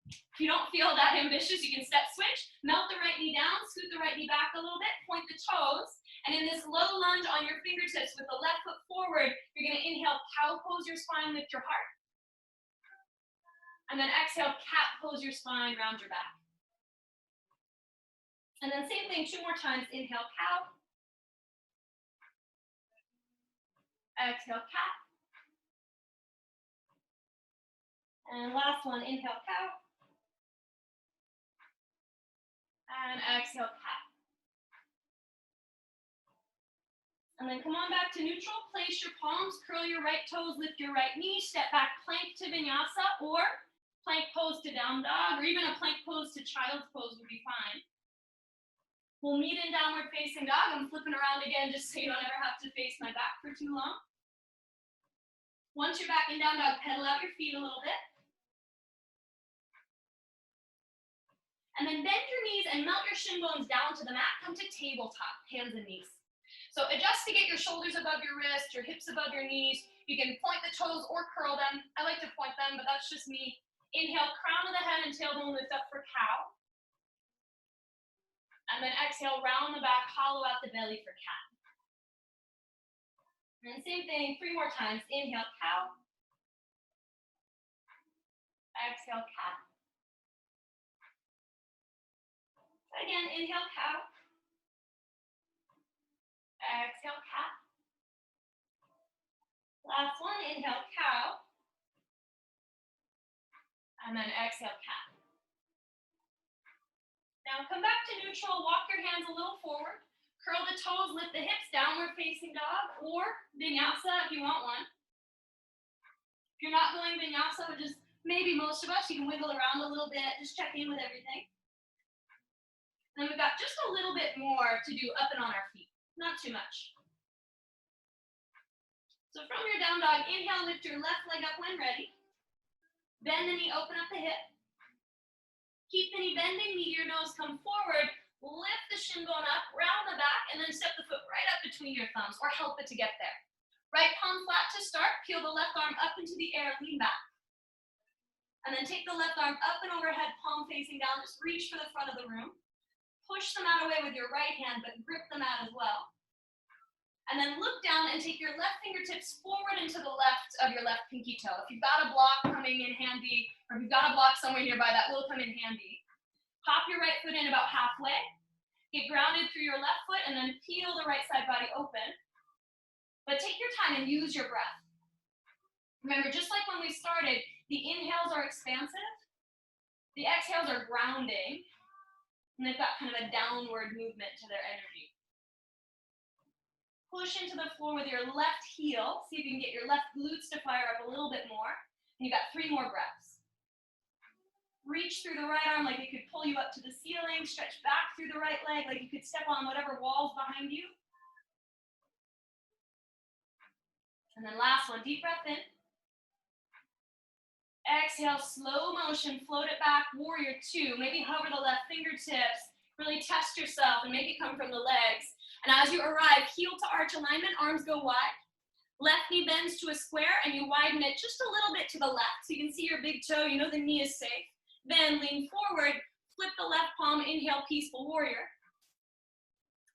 If you don't feel that ambitious, you can step switch, melt the right knee down, scoot the right knee back a little bit, point the toes, and in this low lunge on your fingertips with the left foot forward, you're gonna inhale, cow pose your spine, lift your heart. And then exhale, cat pose your spine, round your back. And then same thing, 2 more times, inhale, cow. Exhale, cat. And last one, inhale, cow. And exhale, cat. And then come on back to neutral, place your palms, curl your right toes, lift your right knee, step back, plank to vinyasa, or plank pose to down dog, or even a plank pose to child's pose would be fine. We'll meet in downward facing dog. I'm flipping around again just so you don't ever have to face my back for too long. Once you're back in down dog, pedal out your feet a little bit. And then bend your knees and melt your shin bones down to the mat. Come to tabletop, hands and knees. So adjust to get your shoulders above your wrist, your hips above your knees. You can point the toes or curl them. I like to point them, but that's just me. Inhale, crown of the head and tailbone lift up for cow. And then exhale, round the back, hollow out the belly for cat. And same thing, 3 more times. Inhale, cow. Exhale, cat. Again, inhale, cow. Exhale, cat. Last one, inhale, cow. And then exhale, cat. Now come back to neutral, walk your hands a little forward. Curl the toes, lift the hips, downward facing dog, or vinyasa if you want one. If you're not going vinyasa, which is maybe most of us, you can wiggle around a little bit, just check in with everything. And then we've got just a little bit more to do up and on our feet, not too much. So from your down dog, inhale, lift your left leg up when ready. Bend the knee, open up the hip. Keep the knee bending, knee to your nose, come forward. Lift the shin bone up, round the back, and then step the foot right up between your thumbs, or help it to get there. Right palm flat to start, peel the left arm up into the air, lean back. And then take the left arm up and overhead, palm facing down, just reach for the front of the room. Push the mat away with your right hand, but grip the mat as well. And then look down and take your left fingertips forward and to the left of your left pinky toe. If you've got a block coming in handy, or if you've got a block somewhere nearby, that will come in handy. Hop your right foot in about halfway. Get grounded through your left foot and then peel the right side body open. But take your time and use your breath. Remember, just like when we started, the inhales are expansive. The exhales are grounding. And they've got kind of a downward movement to their energy. Push into the floor with your left heel. See if you can get your left glutes to fire up a little bit more. And you've got 3 more breaths. Reach through the right arm like it could pull you up to the ceiling. Stretch back through the right leg like you could step on whatever wall's behind you. And then last one, deep breath in. Exhale, slow motion, float it back, warrior 2. Maybe hover the left fingertips. Really test yourself and make it come from the legs. And as you arrive, heel to arch alignment, arms go wide. Left knee bends to a square and you widen it just a little bit to the left so you can see your big toe, you know the knee is safe. Then lean forward, flip the left palm, inhale, peaceful warrior.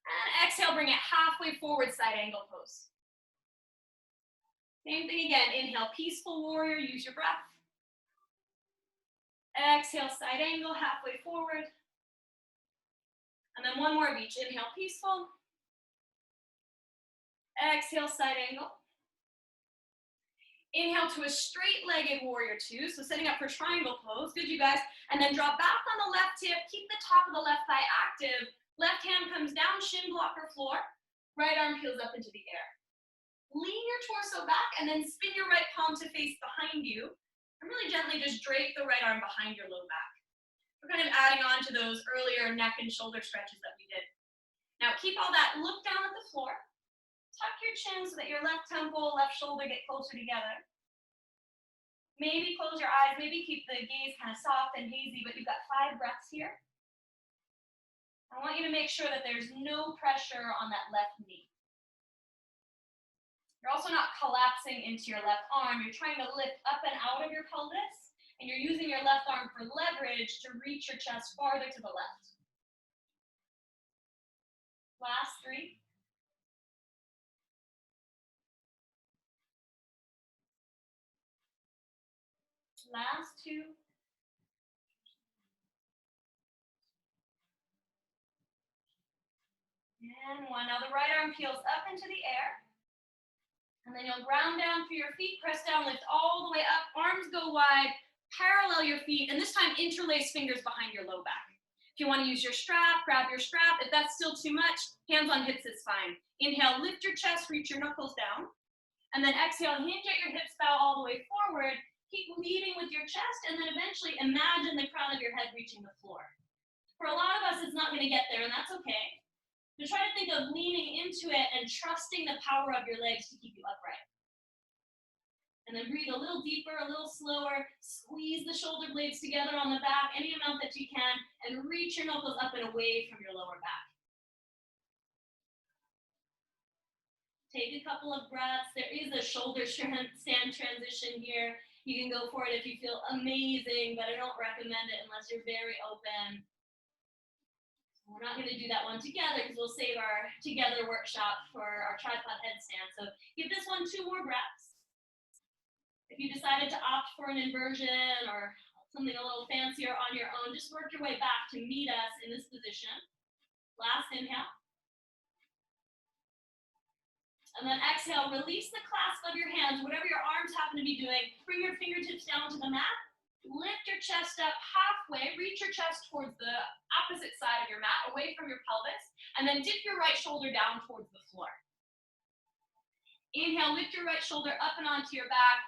And exhale, bring it halfway forward, side angle pose. Same thing again, inhale, peaceful warrior, use your breath. Exhale, side angle, halfway forward. And then one more of each, inhale, peaceful. Exhale, side angle. Inhale to a straight-legged warrior 2, so setting up for triangle pose. Good, you guys. And then drop back on the left hip, keep the top of the left thigh active. Left hand comes down, shin blocker floor. Right arm peels up into the air. Lean your torso back and then spin your right palm to face behind you. And really gently just drape the right arm behind your low back. We're kind of adding on to those earlier neck and shoulder stretches that we did. Now keep all that, look down at the floor. Tuck your chin so that your left temple, left shoulder get closer together. Maybe close your eyes, maybe keep the gaze kind of soft and hazy, but you've got 5 breaths here. I want you to make sure that there's no pressure on that left knee. You're also not collapsing into your left arm. You're trying to lift up and out of your pelvis, and you're using your left arm for leverage to reach your chest farther to the left. Last 3. Last 2. And 1. Now the right arm peels up into the air. And then you'll ground down through your feet, press down, lift all the way up, arms go wide, parallel your feet, and this time interlace fingers behind your low back. If you want to use your strap, grab your strap. If that's still too much, hands on hips is fine. Inhale, lift your chest, reach your knuckles down. And then exhale, hinge at your hips, bow all the way forward. Keep leading with your chest, and then eventually imagine the crown of your head reaching the floor. For a lot of us, it's not going to get there, and that's okay. But try to think of leaning into it and trusting the power of your legs to keep you upright. And then breathe a little deeper, a little slower. Squeeze the shoulder blades together on the back, any amount that you can, and reach your knuckles up and away from your lower back. Take a couple of breaths. There is a shoulder stand transition here. You can go for it if you feel amazing, but I don't recommend it unless you're very open. We're not going to do that one together because we'll save our together workshop for our tripod headstand. So give this one 2 more breaths. If you decided to opt for an inversion or something a little fancier on your own, just work your way back to meet us in this position. Last inhale. And then exhale, release the clasp of your hands, whatever your arms happen to be doing. Bring your fingertips down to the mat. Lift your chest up halfway, reach your chest towards the opposite side of your mat, away from your pelvis, and then dip your right shoulder down towards the floor. Inhale, lift your right shoulder up and onto your back,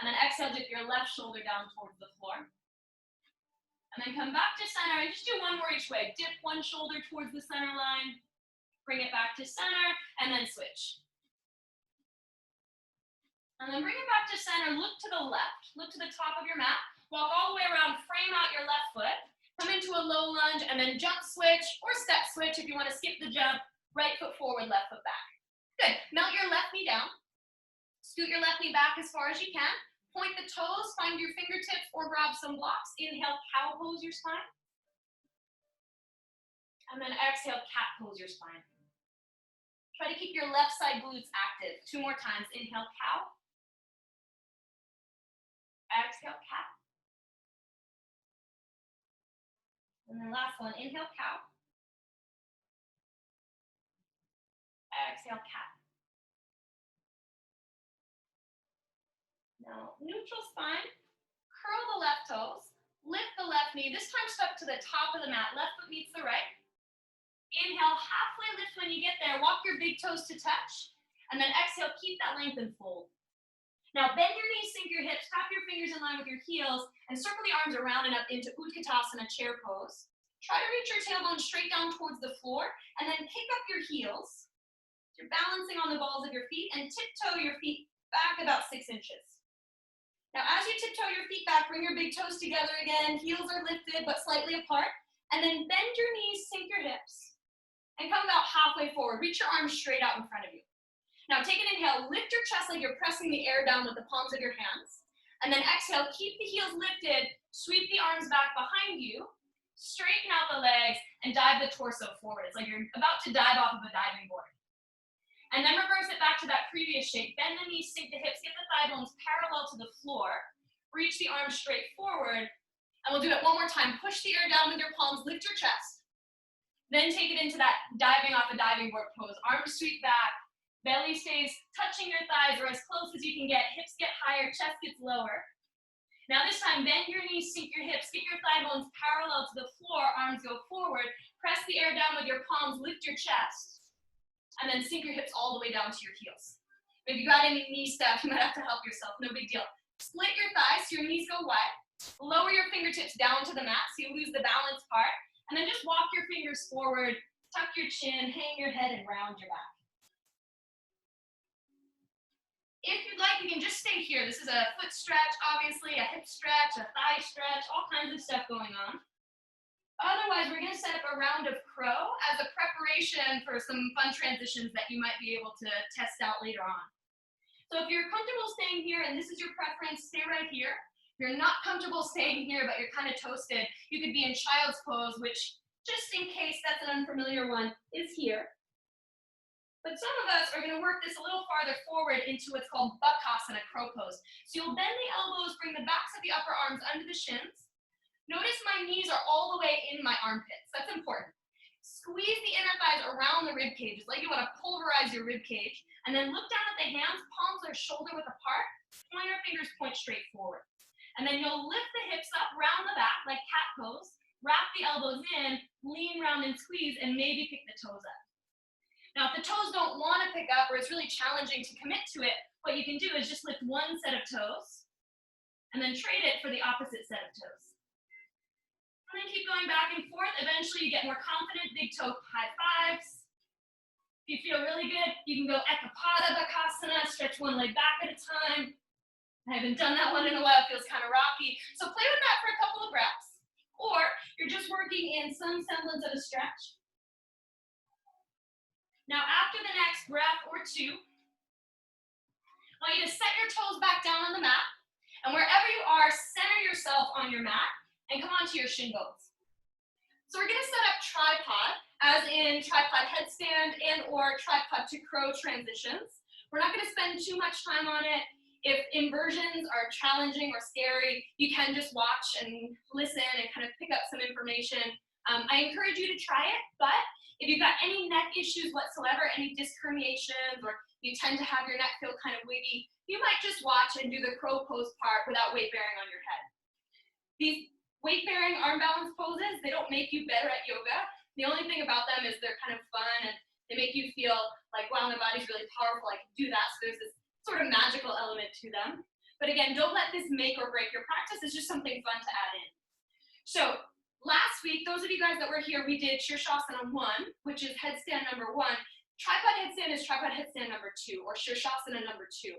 and then exhale, dip your left shoulder down towards the floor. And then come back to center, and just do 1 more each way. Dip one shoulder towards the center line, bring it back to center, and then switch. And then bring it back to center, look to the left, look to the top of your mat. Walk all the way around, frame out your left foot, come into a low lunge, and then jump switch or step switch if you want to skip the jump, right foot forward, left foot back. Good, melt your left knee down, scoot your left knee back as far as you can, point the toes, find your fingertips or grab some blocks. Inhale, cow pose your spine. And then exhale, cat pose your spine. Try to keep your left side glutes active. 2 more times, inhale, cow. Exhale, cat. And then last one, inhale, cow. Exhale, cat. Now, neutral spine, curl the left toes, lift the left knee, this time stuck to the top of the mat, left foot meets the right. Inhale, halfway lift when you get there, walk your big toes to touch, and then exhale, keep that length and fold. Now, bend your knees, sink your hips, tap your fingers in line with your heels, and circle the arms around and up into Utkatasana, chair pose. Try to reach your tailbone straight down towards the floor, and then pick up your heels. You're balancing on the balls of your feet, and tiptoe your feet back about 6 inches. Now, as you tiptoe your feet back, bring your big toes together again. Heels are lifted, but slightly apart. And then bend your knees, sink your hips, and come about halfway forward. Reach your arms straight out in front of you. Now, take an inhale, lift your chest like you're pressing the air down with the palms of your hands. And then exhale, keep the heels lifted, sweep the arms back behind you, straighten out the legs, and dive the torso forward. It's like you're about to dive off of a diving board. And then reverse it back to that previous shape. Bend the knees, sink the hips, get the thigh bones parallel to the floor. Reach the arms straight forward. And we'll do it 1 more time. Push the air down with your palms, lift your chest. Then take it into that diving off a diving board pose. Arms sweep back, belly stays touching your thighs or as close as you can get. Hips get higher, chest gets lower. Now this time, bend your knees, sink your hips, get your thigh bones parallel to the floor, arms go forward. Press the air down with your palms, lift your chest. And then sink your hips all the way down to your heels. If you got any knee stuff, you might have to help yourself, no big deal. Split your thighs so your knees go wide. Lower your fingertips down to the mat so you lose the balance part. And then just walk your fingers forward, tuck your chin, hang your head, and round your back. If you'd like, you can just stay here. This is a foot stretch, obviously, a hip stretch, a thigh stretch, all kinds of stuff going on. Otherwise, we're going to set up a round of crow as a preparation for some fun transitions that you might be able to test out later on. So if you're comfortable staying here and this is your preference, stay right here. If you're not comfortable staying here, but you're kind of toasted, you could be in child's pose, which, just in case that's an unfamiliar one, is here. But some of us are going to work this a little farther forward into what's called bakasana, crow pose. So you'll bend the elbows, bring the backs of the upper arms under the shins. Notice my knees are all the way in my armpits. That's important. Squeeze the inner thighs around the rib cage. It's like you want to pulverize your rib cage. And then look down at the hands, palms are shoulder width apart. Pointer fingers point straight forward. And then you'll lift the hips up, round the back like cat pose. Wrap the elbows in, lean round and squeeze, and maybe pick the toes up. Now, if the toes don't want to pick up or it's really challenging to commit to it, what you can do is just lift one set of toes and then trade it for the opposite set of toes. And then keep going back and forth. Eventually, you get more confident, big toe high fives. If you feel really good, you can go Ekapada Bakasana, stretch one leg back at a time. I haven't done that one in a while, it feels kind of rocky. So play with that for a couple of breaths. Or you're just working in some semblance of a stretch. Now, after the next breath or two, I want you to set your toes back down on the mat. And wherever you are, center yourself on your mat and come onto your shin bones. So we're going to set up tripod, as in tripod headstand and or tripod to crow transitions. We're not going to spend too much time on it. If inversions are challenging or scary, you can just watch and listen and kind of pick up some information. I encourage you to try it, but if you've got any neck issues whatsoever, any disc herniations, or you tend to have your neck feel kind of wiggy, you might just watch and do the crow pose part without weight bearing on your head. These weight bearing arm balance poses, they don't make you better at yoga. The only thing about them is they're kind of fun and they make you feel like, wow, my body's really powerful, I can do that. So there's this sort of magical element to them. But again, don't let this make or break your practice. It's just something fun to add in. So last week, those of you guys that were here, we did Shirshasana 1, which is headstand number 1. Tripod headstand is tripod headstand number 2, or Shirshasana number 2.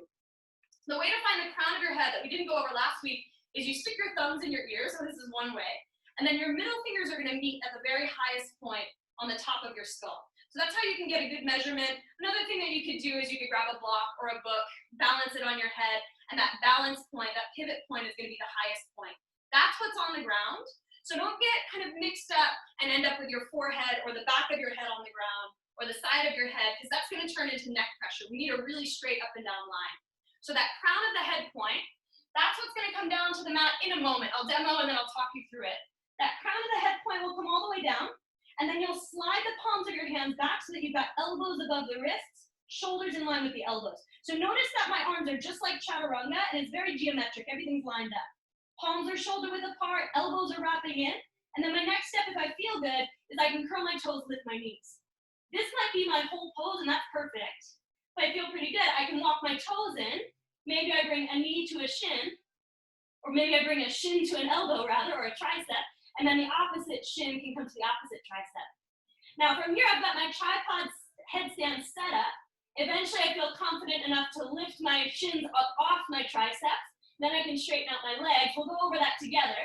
The way to find the crown of your head that we didn't go over last week is you stick your thumbs in your ears, so this is one way, and then your middle fingers are going to meet at the very highest point on the top of your skull. So that's how you can get a good measurement. Another thing that you could do is you could grab a block or a book, balance it on your head, and that balance point, that pivot point is going to be the highest point. That's what's on the ground. So don't get kind of mixed up and end up with your forehead or the back of your head on the ground or the side of your head, because that's going to turn into neck pressure. We need a really straight up and down line. So that crown of the head point, that's what's going to come down to the mat in a moment. I'll demo and then I'll talk you through it. That crown of the head point will come all the way down, and then you'll slide the palms of your hands back so that you've got elbows above the wrists, shoulders in line with the elbows. So notice that my arms are just like chaturanga, and it's very geometric. Everything's lined up. Palms are shoulder width apart, elbows are wrapping in, and then my next step, if I feel good, is I can curl my toes, lift my knees. This might be my whole pose, and that's perfect. If I feel pretty good, I can walk my toes in. Maybe I bring a knee to a shin, or maybe I bring a shin to an elbow, rather, or a tricep, and then the opposite shin can come to the opposite tricep. Now from here, I've got my tripod headstand set up. Eventually, I feel confident enough to lift my shins up off my triceps. Then I can straighten out my legs. We'll go over that together.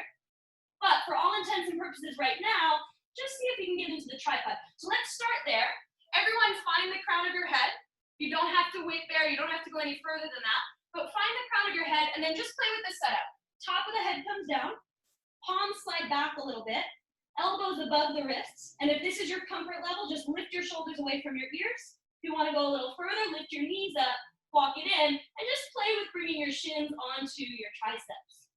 But for all intents and purposes right now, just see if you can get into the tripod. So let's start there. Everyone find the crown of your head. You don't have to weight bear. You don't have to go any further than that. But find the crown of your head and then just play with the setup. Top of the head comes down. Palms slide back a little bit. Elbows above the wrists. And if this is your comfort level, just lift your shoulders away from your ears. If you want to go a little further, lift your knees up, walk it in, and just play with bringing your shins onto your triceps.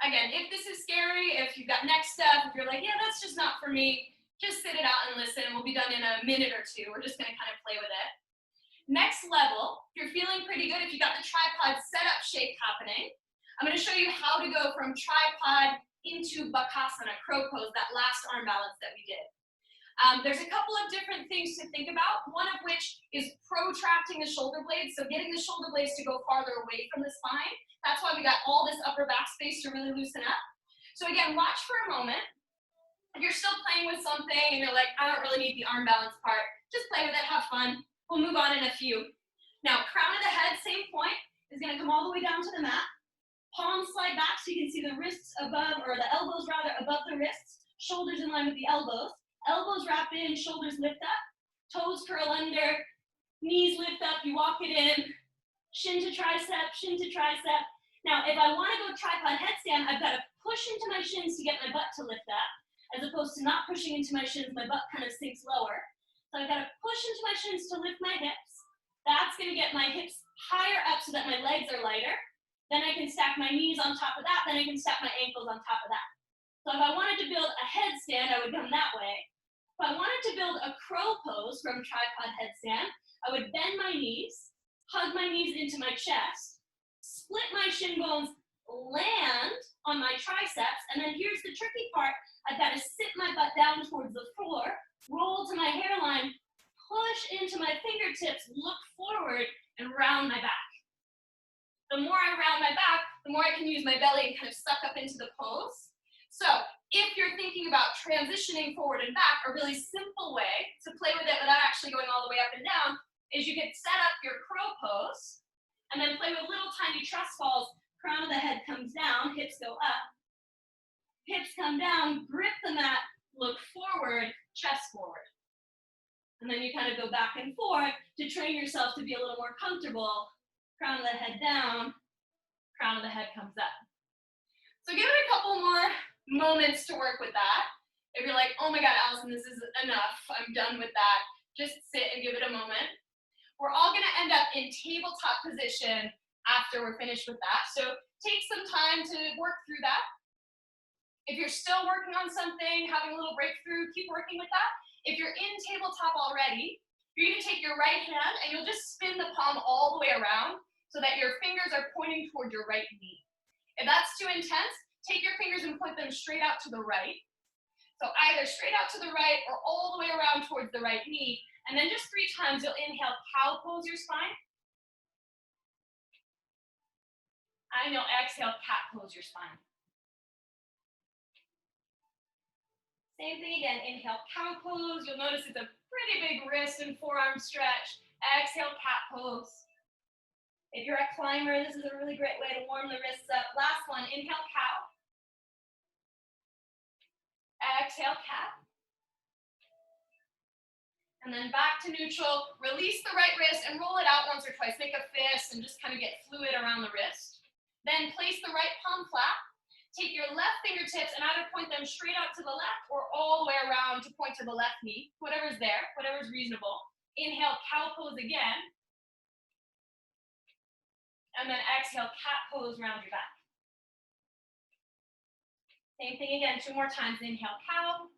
Again, if this is scary, if you've got neck stuff, if you're like, yeah, that's just not for me, just sit it out and listen. We'll be done in a minute or two. We're just going to kind of play with it. Next level, if you're feeling pretty good, if you got the tripod setup shape happening, I'm going to show you how to go from tripod into bakasana, crow pose, that last arm balance that we did. There's a couple of different things to think about, one of which is protracting the shoulder blades, so getting the shoulder blades to go farther away from the spine. That's why we got all this upper back space to really loosen up. So again, watch for a moment. If you're still playing with something and you're like, I don't really need the arm balance part, just play with it, have fun. We'll move on in a few. Now, crown of the head, same point, is gonna come all the way down to the mat. Palms slide back so you can see the wrists above, or the elbows rather, above the wrists. Shoulders in line with the elbows. Elbows wrap in, shoulders lift up. Toes curl under, knees lift up, you walk it in. Shin to tricep, shin to tricep. Now, if I wanna go tripod headstand, I've gotta push into my shins to get my butt to lift up, as opposed to not pushing into my shins, my butt kind of sinks lower. So I've gotta push into my shins to lift my hips. That's gonna get my hips higher up so that my legs are lighter. Then I can stack my knees on top of that, then I can stack my ankles on top of that. So if I wanted to build a headstand, I would come that way. If I wanted to build a crow pose from tripod headstand, I would bend my knees, hug my knees into my chest, split my shin bones, land on my triceps, and then here's the tricky part. I've got to sit my butt down towards the floor, roll to my hairline, push into my fingertips, look forward, and round my back. The more I round my back, the more I can use my belly and kind of suck up into the pose. So if you're thinking about transitioning forward and back, a really simple way to play with it without actually going all the way up and down is you could set up your crow pose and then play with little tiny trust falls. Crown of the head comes down, hips go up. Hips come down, grip the mat, look forward, chest forward. And then you kind of go back and forth to train yourself to be a little more comfortable. Crown of the head down, crown of the head comes up. So give it a couple more moments to work with that. If you're like, oh my God, Allison, this is enough, I'm done with that, just sit and give it a moment. We're all gonna end up in tabletop position after we're finished with that. So take some time to work through that. If you're still working on something, having a little breakthrough, keep working with that. If you're in tabletop already, you're gonna take your right hand and you'll just spin the palm all the way around so that your fingers are pointing toward your right knee. If that's too intense, take your fingers and point them straight out to the right. So either straight out to the right or all the way around towards the right knee. And then just 3 times, you'll inhale, cow pose your spine. I know, exhale, cat pose your spine. Same thing again, inhale, cow pose. You'll notice it's a pretty big wrist and forearm stretch. Exhale, cat pose. If you're a climber, this is a really great way to warm the wrists up. Last one, inhale, cow. Exhale, cat. And then back to neutral. Release the right wrist and roll it out once or twice. Make a fist and just kind of get fluid around the wrist. Then place the right palm flat. Take your left fingertips and either point them straight out to the left or all the way around to point to the left knee. Whatever's there, whatever's reasonable. Inhale, cow pose again. And then exhale, cat pose, round your back. Same thing again, 2 more times. Inhale, cow.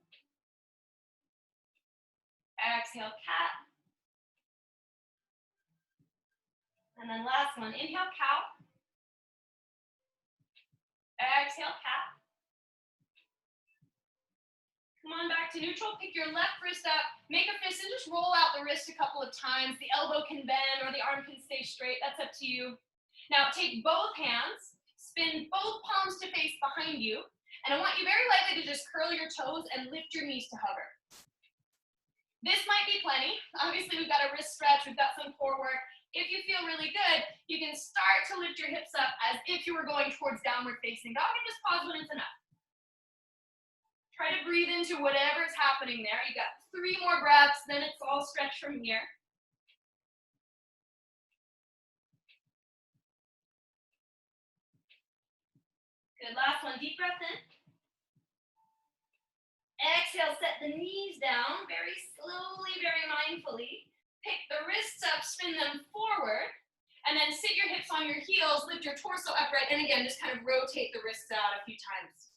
Exhale, cat. And then last one, inhale, cow. Exhale, cat. Come on back to neutral. Pick your left wrist up, make a fist, and just roll out the wrist a couple of times. The elbow can bend or the arm can stay straight. That's up to you. Now take both hands, spin both palms to face behind you, and I want you very lightly to just curl your toes and lift your knees to hover. This might be plenty. Obviously, we've got a wrist stretch, we've got some core work. If you feel really good, you can start to lift your hips up as if you were going towards downward facing dog and just pause when it's enough. Try to breathe into whatever is happening there. You got 3 more breaths, then it's all stretch from here. Good, last one, deep breath in. Exhale, set the knees down very slowly, very mindfully. Pick the wrists up, spin them forward, and then sit your hips on your heels, lift your torso upright, and again, just kind of rotate the wrists out a few times.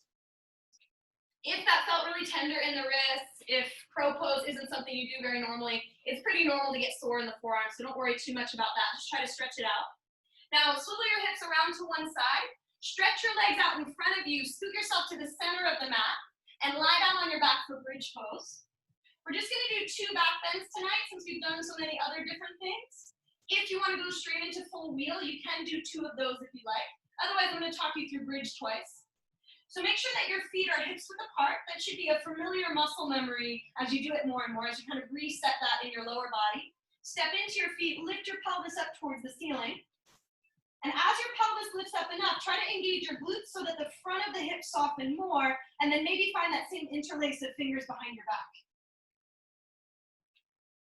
If that felt really tender in the wrists, if crow pose isn't something you do very normally, it's pretty normal to get sore in the forearms, so don't worry too much about that. Just try to stretch it out. Now, swivel your hips around to one side, stretch your legs out in front of you, scoot yourself to the center of the mat, and lie down on your back for bridge pose. We're just gonna do 2 back bends tonight since we've done so many other different things. If you wanna go straight into full wheel, you can do 2 of those if you like. Otherwise, I'm gonna talk you through bridge twice. So make sure that your feet are hips width apart. That should be a familiar muscle memory as you do it more and more, as you kind of reset that in your lower body. Step into your feet, lift your pelvis up towards the ceiling. And as your pelvis lifts up enough, try to engage your glutes so that the front of the hips soften more, and then maybe find that same interlace of fingers behind your back.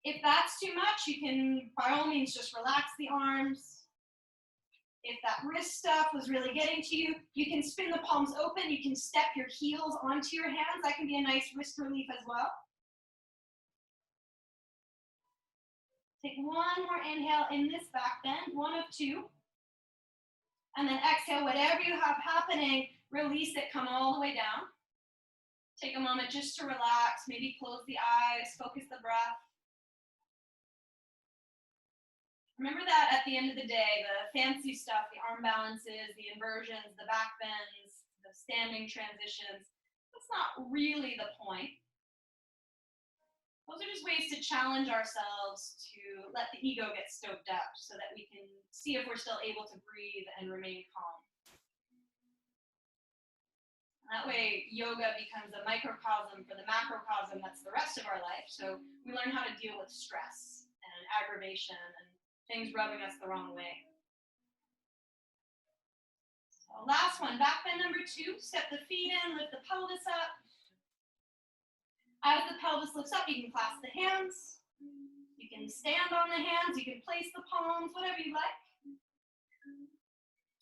If that's too much, you can, by all means, just relax the arms. If that wrist stuff was really getting to you, you can spin the palms open. You can step your heels onto your hands. That can be a nice wrist relief as well. Take one more inhale in this back bend, 1 of 2. And then exhale, whatever you have happening, release it, come all the way down. Take a moment just to relax, maybe close the eyes, focus the breath. Remember that at the end of the day, the fancy stuff, the arm balances, the inversions, the back bends, the standing transitions, that's not really the point. Those are just ways to challenge ourselves to let the ego get stoked up so that we can see if we're still able to breathe and remain calm. That way, yoga becomes a microcosm for the macrocosm that's the rest of our life. So we learn how to deal with stress and aggravation and things rubbing us the wrong way. So last one, back bend number 2. Step the feet in, lift the pelvis up. As the pelvis lifts up, you can clasp the hands. You can stand on the hands. You can place the palms, whatever you like.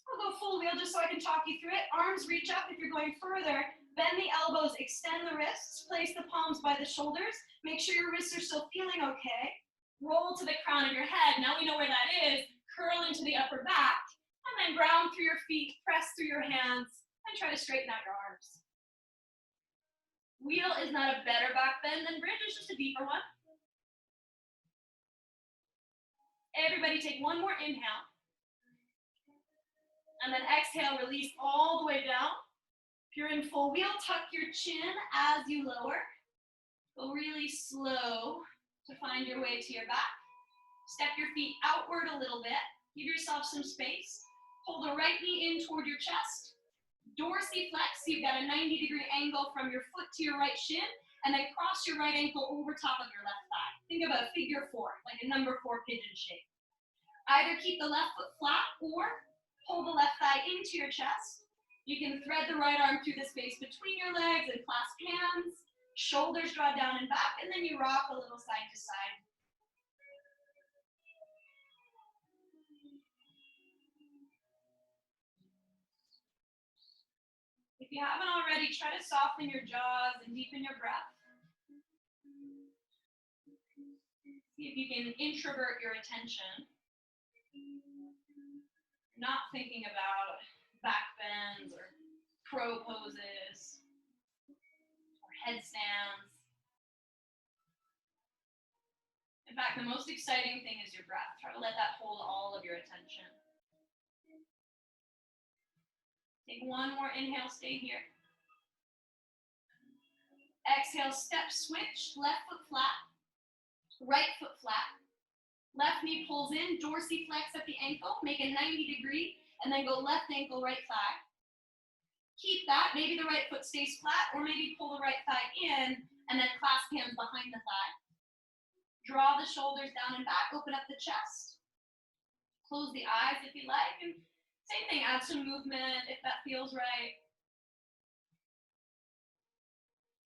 I'll go full wheel just so I can talk you through it. Arms reach up if you're going further. Bend the elbows, extend the wrists. Place the palms by the shoulders. Make sure your wrists are still feeling okay. Roll to the crown of your head. Now we know where that is. Curl into the upper back. And then ground through your feet, press through your hands, and try to straighten out your arms. Wheel is not a better back bend than bridge, it's just a deeper one. Everybody take one more inhale. And then exhale, release all the way down. If you're in full wheel, tuck your chin as you lower. Go really slow to find your way to your back. Step your feet outward a little bit. Give yourself some space. Pull the right knee in toward your chest. Dorsiflex, so you've got a 90-degree angle from your foot to your right shin, and then cross your right ankle over top of your left thigh. Think of a figure 4, like a number 4 pigeon shape. Either keep the left foot flat or pull the left thigh into your chest. You can thread the right arm through the space between your legs and clasp hands. Shoulders draw down and back, and then you rock a little side to side. If you haven't already, try to soften your jaws and deepen your breath. See if you can introvert your attention. Not thinking about back bends or crow poses or headstands. In fact, the most exciting thing is your breath. Try to let that hold all of your attention. Take one more inhale, stay here. Exhale, step switch, left foot flat, right foot flat. Left knee pulls in, dorsiflex at the ankle, make a 90-degree, and then go left ankle, right thigh. Keep that, maybe the right foot stays flat, or maybe pull the right thigh in, and then clasp hands behind the thigh. Draw the shoulders down and back, open up the chest. Close the eyes if you like, and same thing, add some movement if that feels right.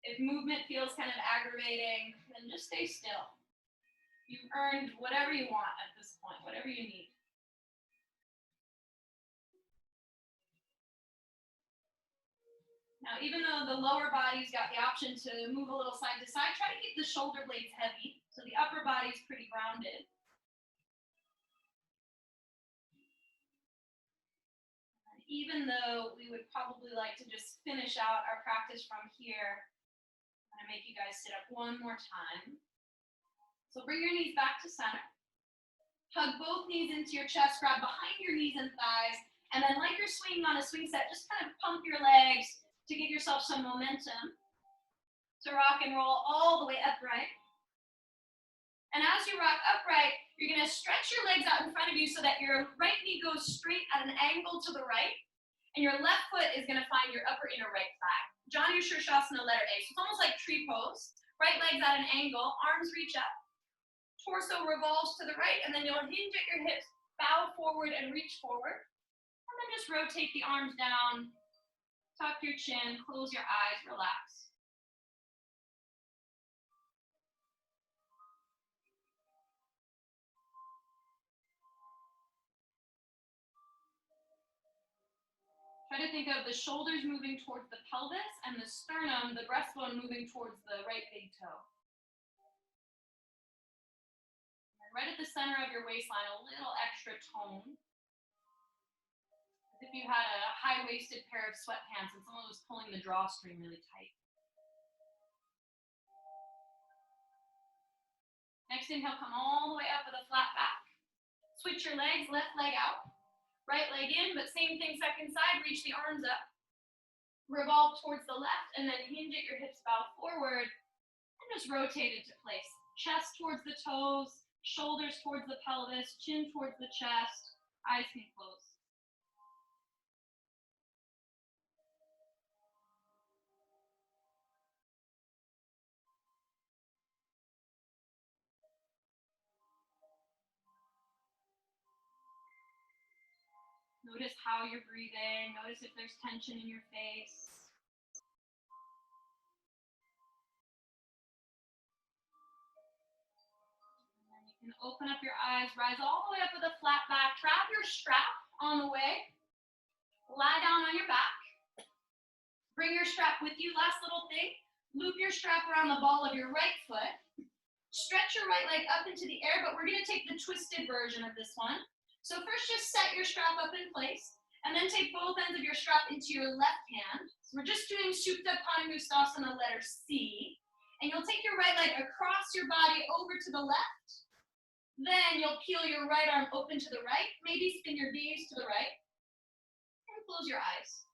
If movement feels kind of aggravating, then just stay still. You've earned whatever you want at this point, whatever you need. Now, even though the lower body's got the option to move a little side to side, try to keep the shoulder blades heavy, so the upper body's pretty grounded. And even though we would probably like to just finish out our practice from here, I'm gonna make you guys sit up one more time. So bring your knees back to center. Hug both knees into your chest, grab behind your knees and thighs, and then like you're swinging on a swing set, just kind of pump your legs to give yourself some momentum to rock and roll all the way upright. And as you rock upright, you're gonna stretch your legs out in front of you so that your right knee goes straight at an angle to the right, and your left foot is gonna find your upper inner right thigh. Janu Shirshasana letter A. So it's almost like tree pose. Right leg's at an angle, arms reach up. Torso revolves to the right, and then you'll hinge at your hips, bow forward and reach forward. And then just rotate the arms down, tuck your chin, close your eyes, relax. Try to think of the shoulders moving towards the pelvis and the sternum, the breastbone, moving towards the right big toe. And right at the center of your waistline, a little extra tone. As if you had a high-waisted pair of sweatpants and someone was pulling the drawstring really tight. Next inhale, come all the way up with a flat back. Switch your legs, left leg out. Right leg in, but same thing, second side, reach the arms up. Revolve towards the left, and then hinge at your hips, bow forward, and just rotate into place. Chest towards the toes, shoulders towards the pelvis, chin towards the chest, eyes can close. Notice how you're breathing. Notice if there's tension in your face. And then you can open up your eyes, rise all the way up with a flat back. Grab your strap on the way. Lie down on your back. Bring your strap with you. Last little thing. Loop your strap around the ball of your right foot. Stretch your right leg up into the air, but we're going to take the twisted version of this one. So first just set your strap up in place, and then take both ends of your strap into your left hand. So we're just doing Supta Padangusthasana, letter C. And you'll take your right leg across your body over to the left. Then you'll peel your right arm open to the right, maybe spin your gaze to the right, and close your eyes.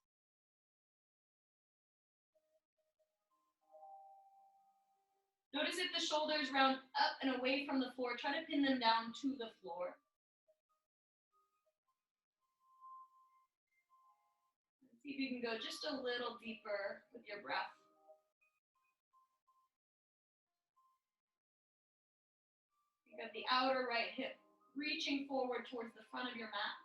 Notice if the shoulders round up and away from the floor, try to pin them down to the floor. See if you can go just a little deeper with your breath. Think of the outer right hip reaching forward towards the front of your mat.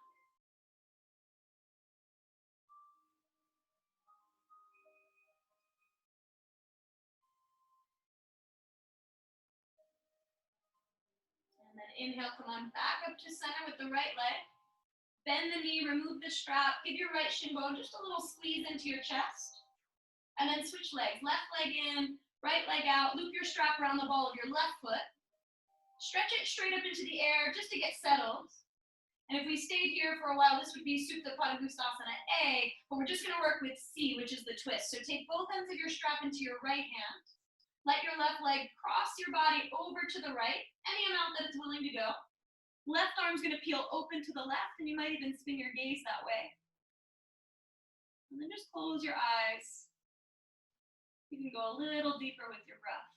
And then inhale, come on back up to center with the right leg. Bend the knee, remove the strap, give your right shin bone just a little squeeze into your chest. And then switch legs. Left leg in, right leg out. Loop your strap around the ball of your left foot. Stretch it straight up into the air just to get settled. And if we stayed here for a while, this would be Supta Padangusthasana A, but we're just going to work with C, which is the twist. So take both ends of your strap into your right hand. Let your left leg cross your body over to the right, any amount that it's willing to go. Left arm's going to peel open to the left, and you might even spin your gaze that way. And then just close your eyes. You can go a little deeper with your breath.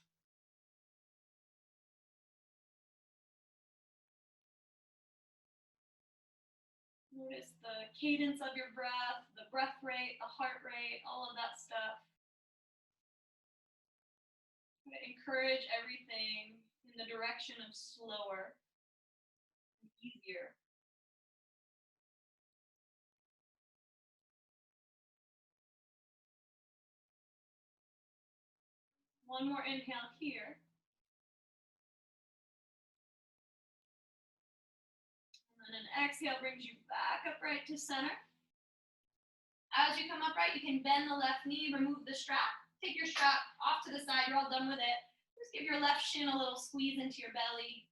Notice the cadence of your breath, the breath rate, the heart rate, all of that stuff. I'm going to encourage everything in the direction of slower and easier. One more inhale here. And then an exhale brings you back upright to center. As you come upright, you can bend the left knee, remove the strap. Take your strap off to the side, you're all done with it. Just give your left shin a little squeeze into your belly.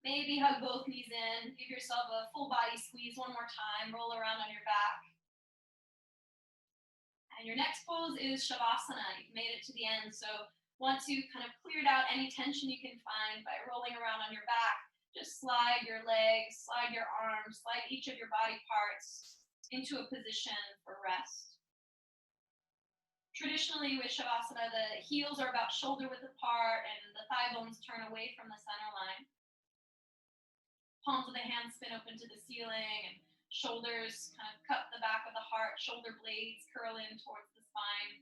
Maybe hug both knees in. Give yourself a full body squeeze one more time. Roll around on your back. And your next pose is Shavasana. You've made it to the end. So once you've kind of cleared out any tension you can find by rolling around on your back, just slide your legs, slide your arms, slide each of your body parts into a position for rest. Traditionally with Shavasana, the heels are about shoulder width apart and the thigh bones turn away from the center line. Palms of the hands spin open to the ceiling and shoulders kind of cup the back of the heart, shoulder blades curl in towards the spine.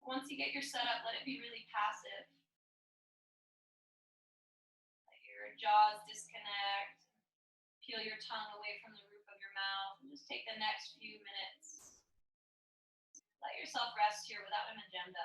Once you get your setup, let it be really passive. your jaws disconnect. Peel your tongue away from the roof of your mouth. And just take the next few minutes. Let yourself rest here without an agenda.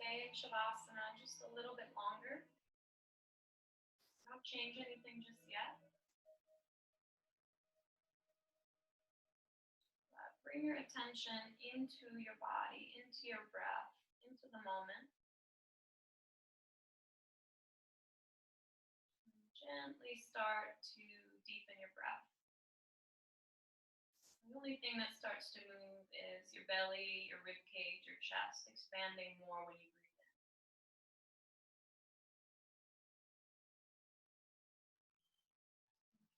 Stay in Shavasana just a little bit longer. Don't change anything just yet. Bring your attention into your body, into your breath, into the moment. And gently start to deepen your breath. The only thing that starts to move is your belly, your rib cage, your chest, expanding more when you breathe in.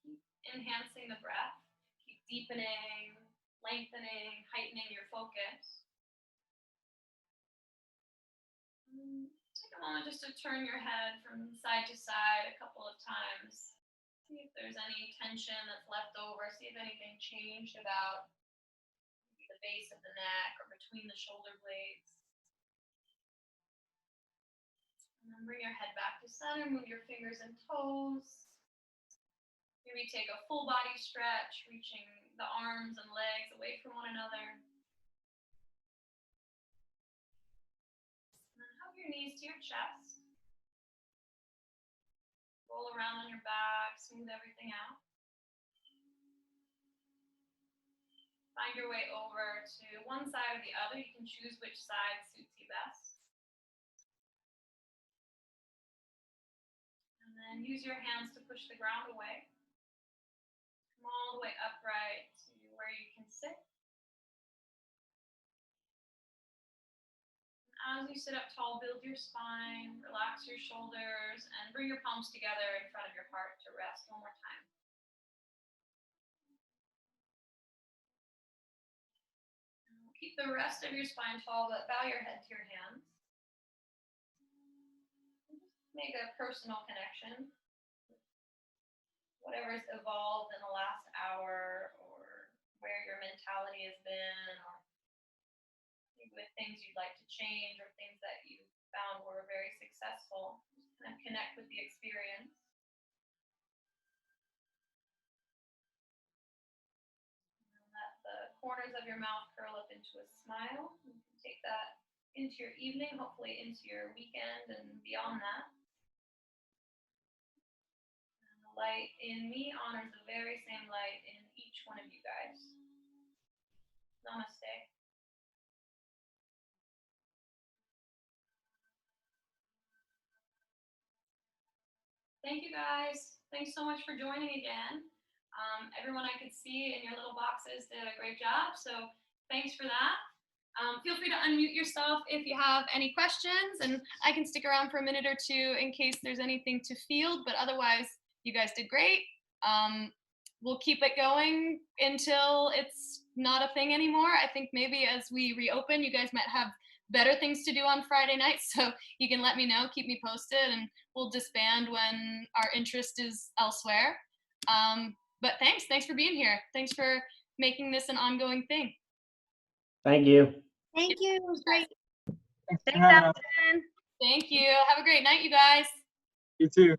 Keep enhancing the breath. Keep deepening, lengthening, heightening your focus. Take a moment just to turn your head from side to side a couple of times. See if there's any tension that's left over. See if anything changed about the base of the neck or between the shoulder blades. And then bring your head back to center. Move your fingers and toes. Maybe take a full body stretch, reaching the arms and legs away from one another. And then hug your knees to your chest. Roll around on your back, smooth everything out. Find your way over to one side or the other. You can choose which side suits you best. And then use your hands to push the ground away. Come all the way upright to where you can sit. As you sit up tall, build your spine, relax your shoulders, and bring your palms together in front of your heart to rest one more time. And keep the rest of your spine tall, but bow your head to your hands. Make a personal connection. whatever's evolved in the last hour, or where your mentality has been, or maybe with things you'd like to change, or things that you found were very successful. Just kind of connect with the experience. And let the corners of your mouth curl up into a smile. You can take that into your evening, hopefully into your weekend and beyond that. And the light in me honors the very same light in each one of you guys. Namaste. Thank you guys. Thanks so much for joining again. Everyone I could see in your little boxes did a great job, so thanks for that. Feel free to unmute yourself if you have any questions, and I can stick around for a minute or two in case there's anything to field, but otherwise, you guys did great. We'll keep it going until it's not a thing anymore. I think maybe as we reopen, you guys might have better things to do on Friday nights, so you can let me know, keep me posted, and we'll disband when our interest is elsewhere. But thanks for being here. Thanks for making this an ongoing thing. Thank you. Thank you. It was great. Thanks for having us. Thank you. Have a great night, you guys. You too.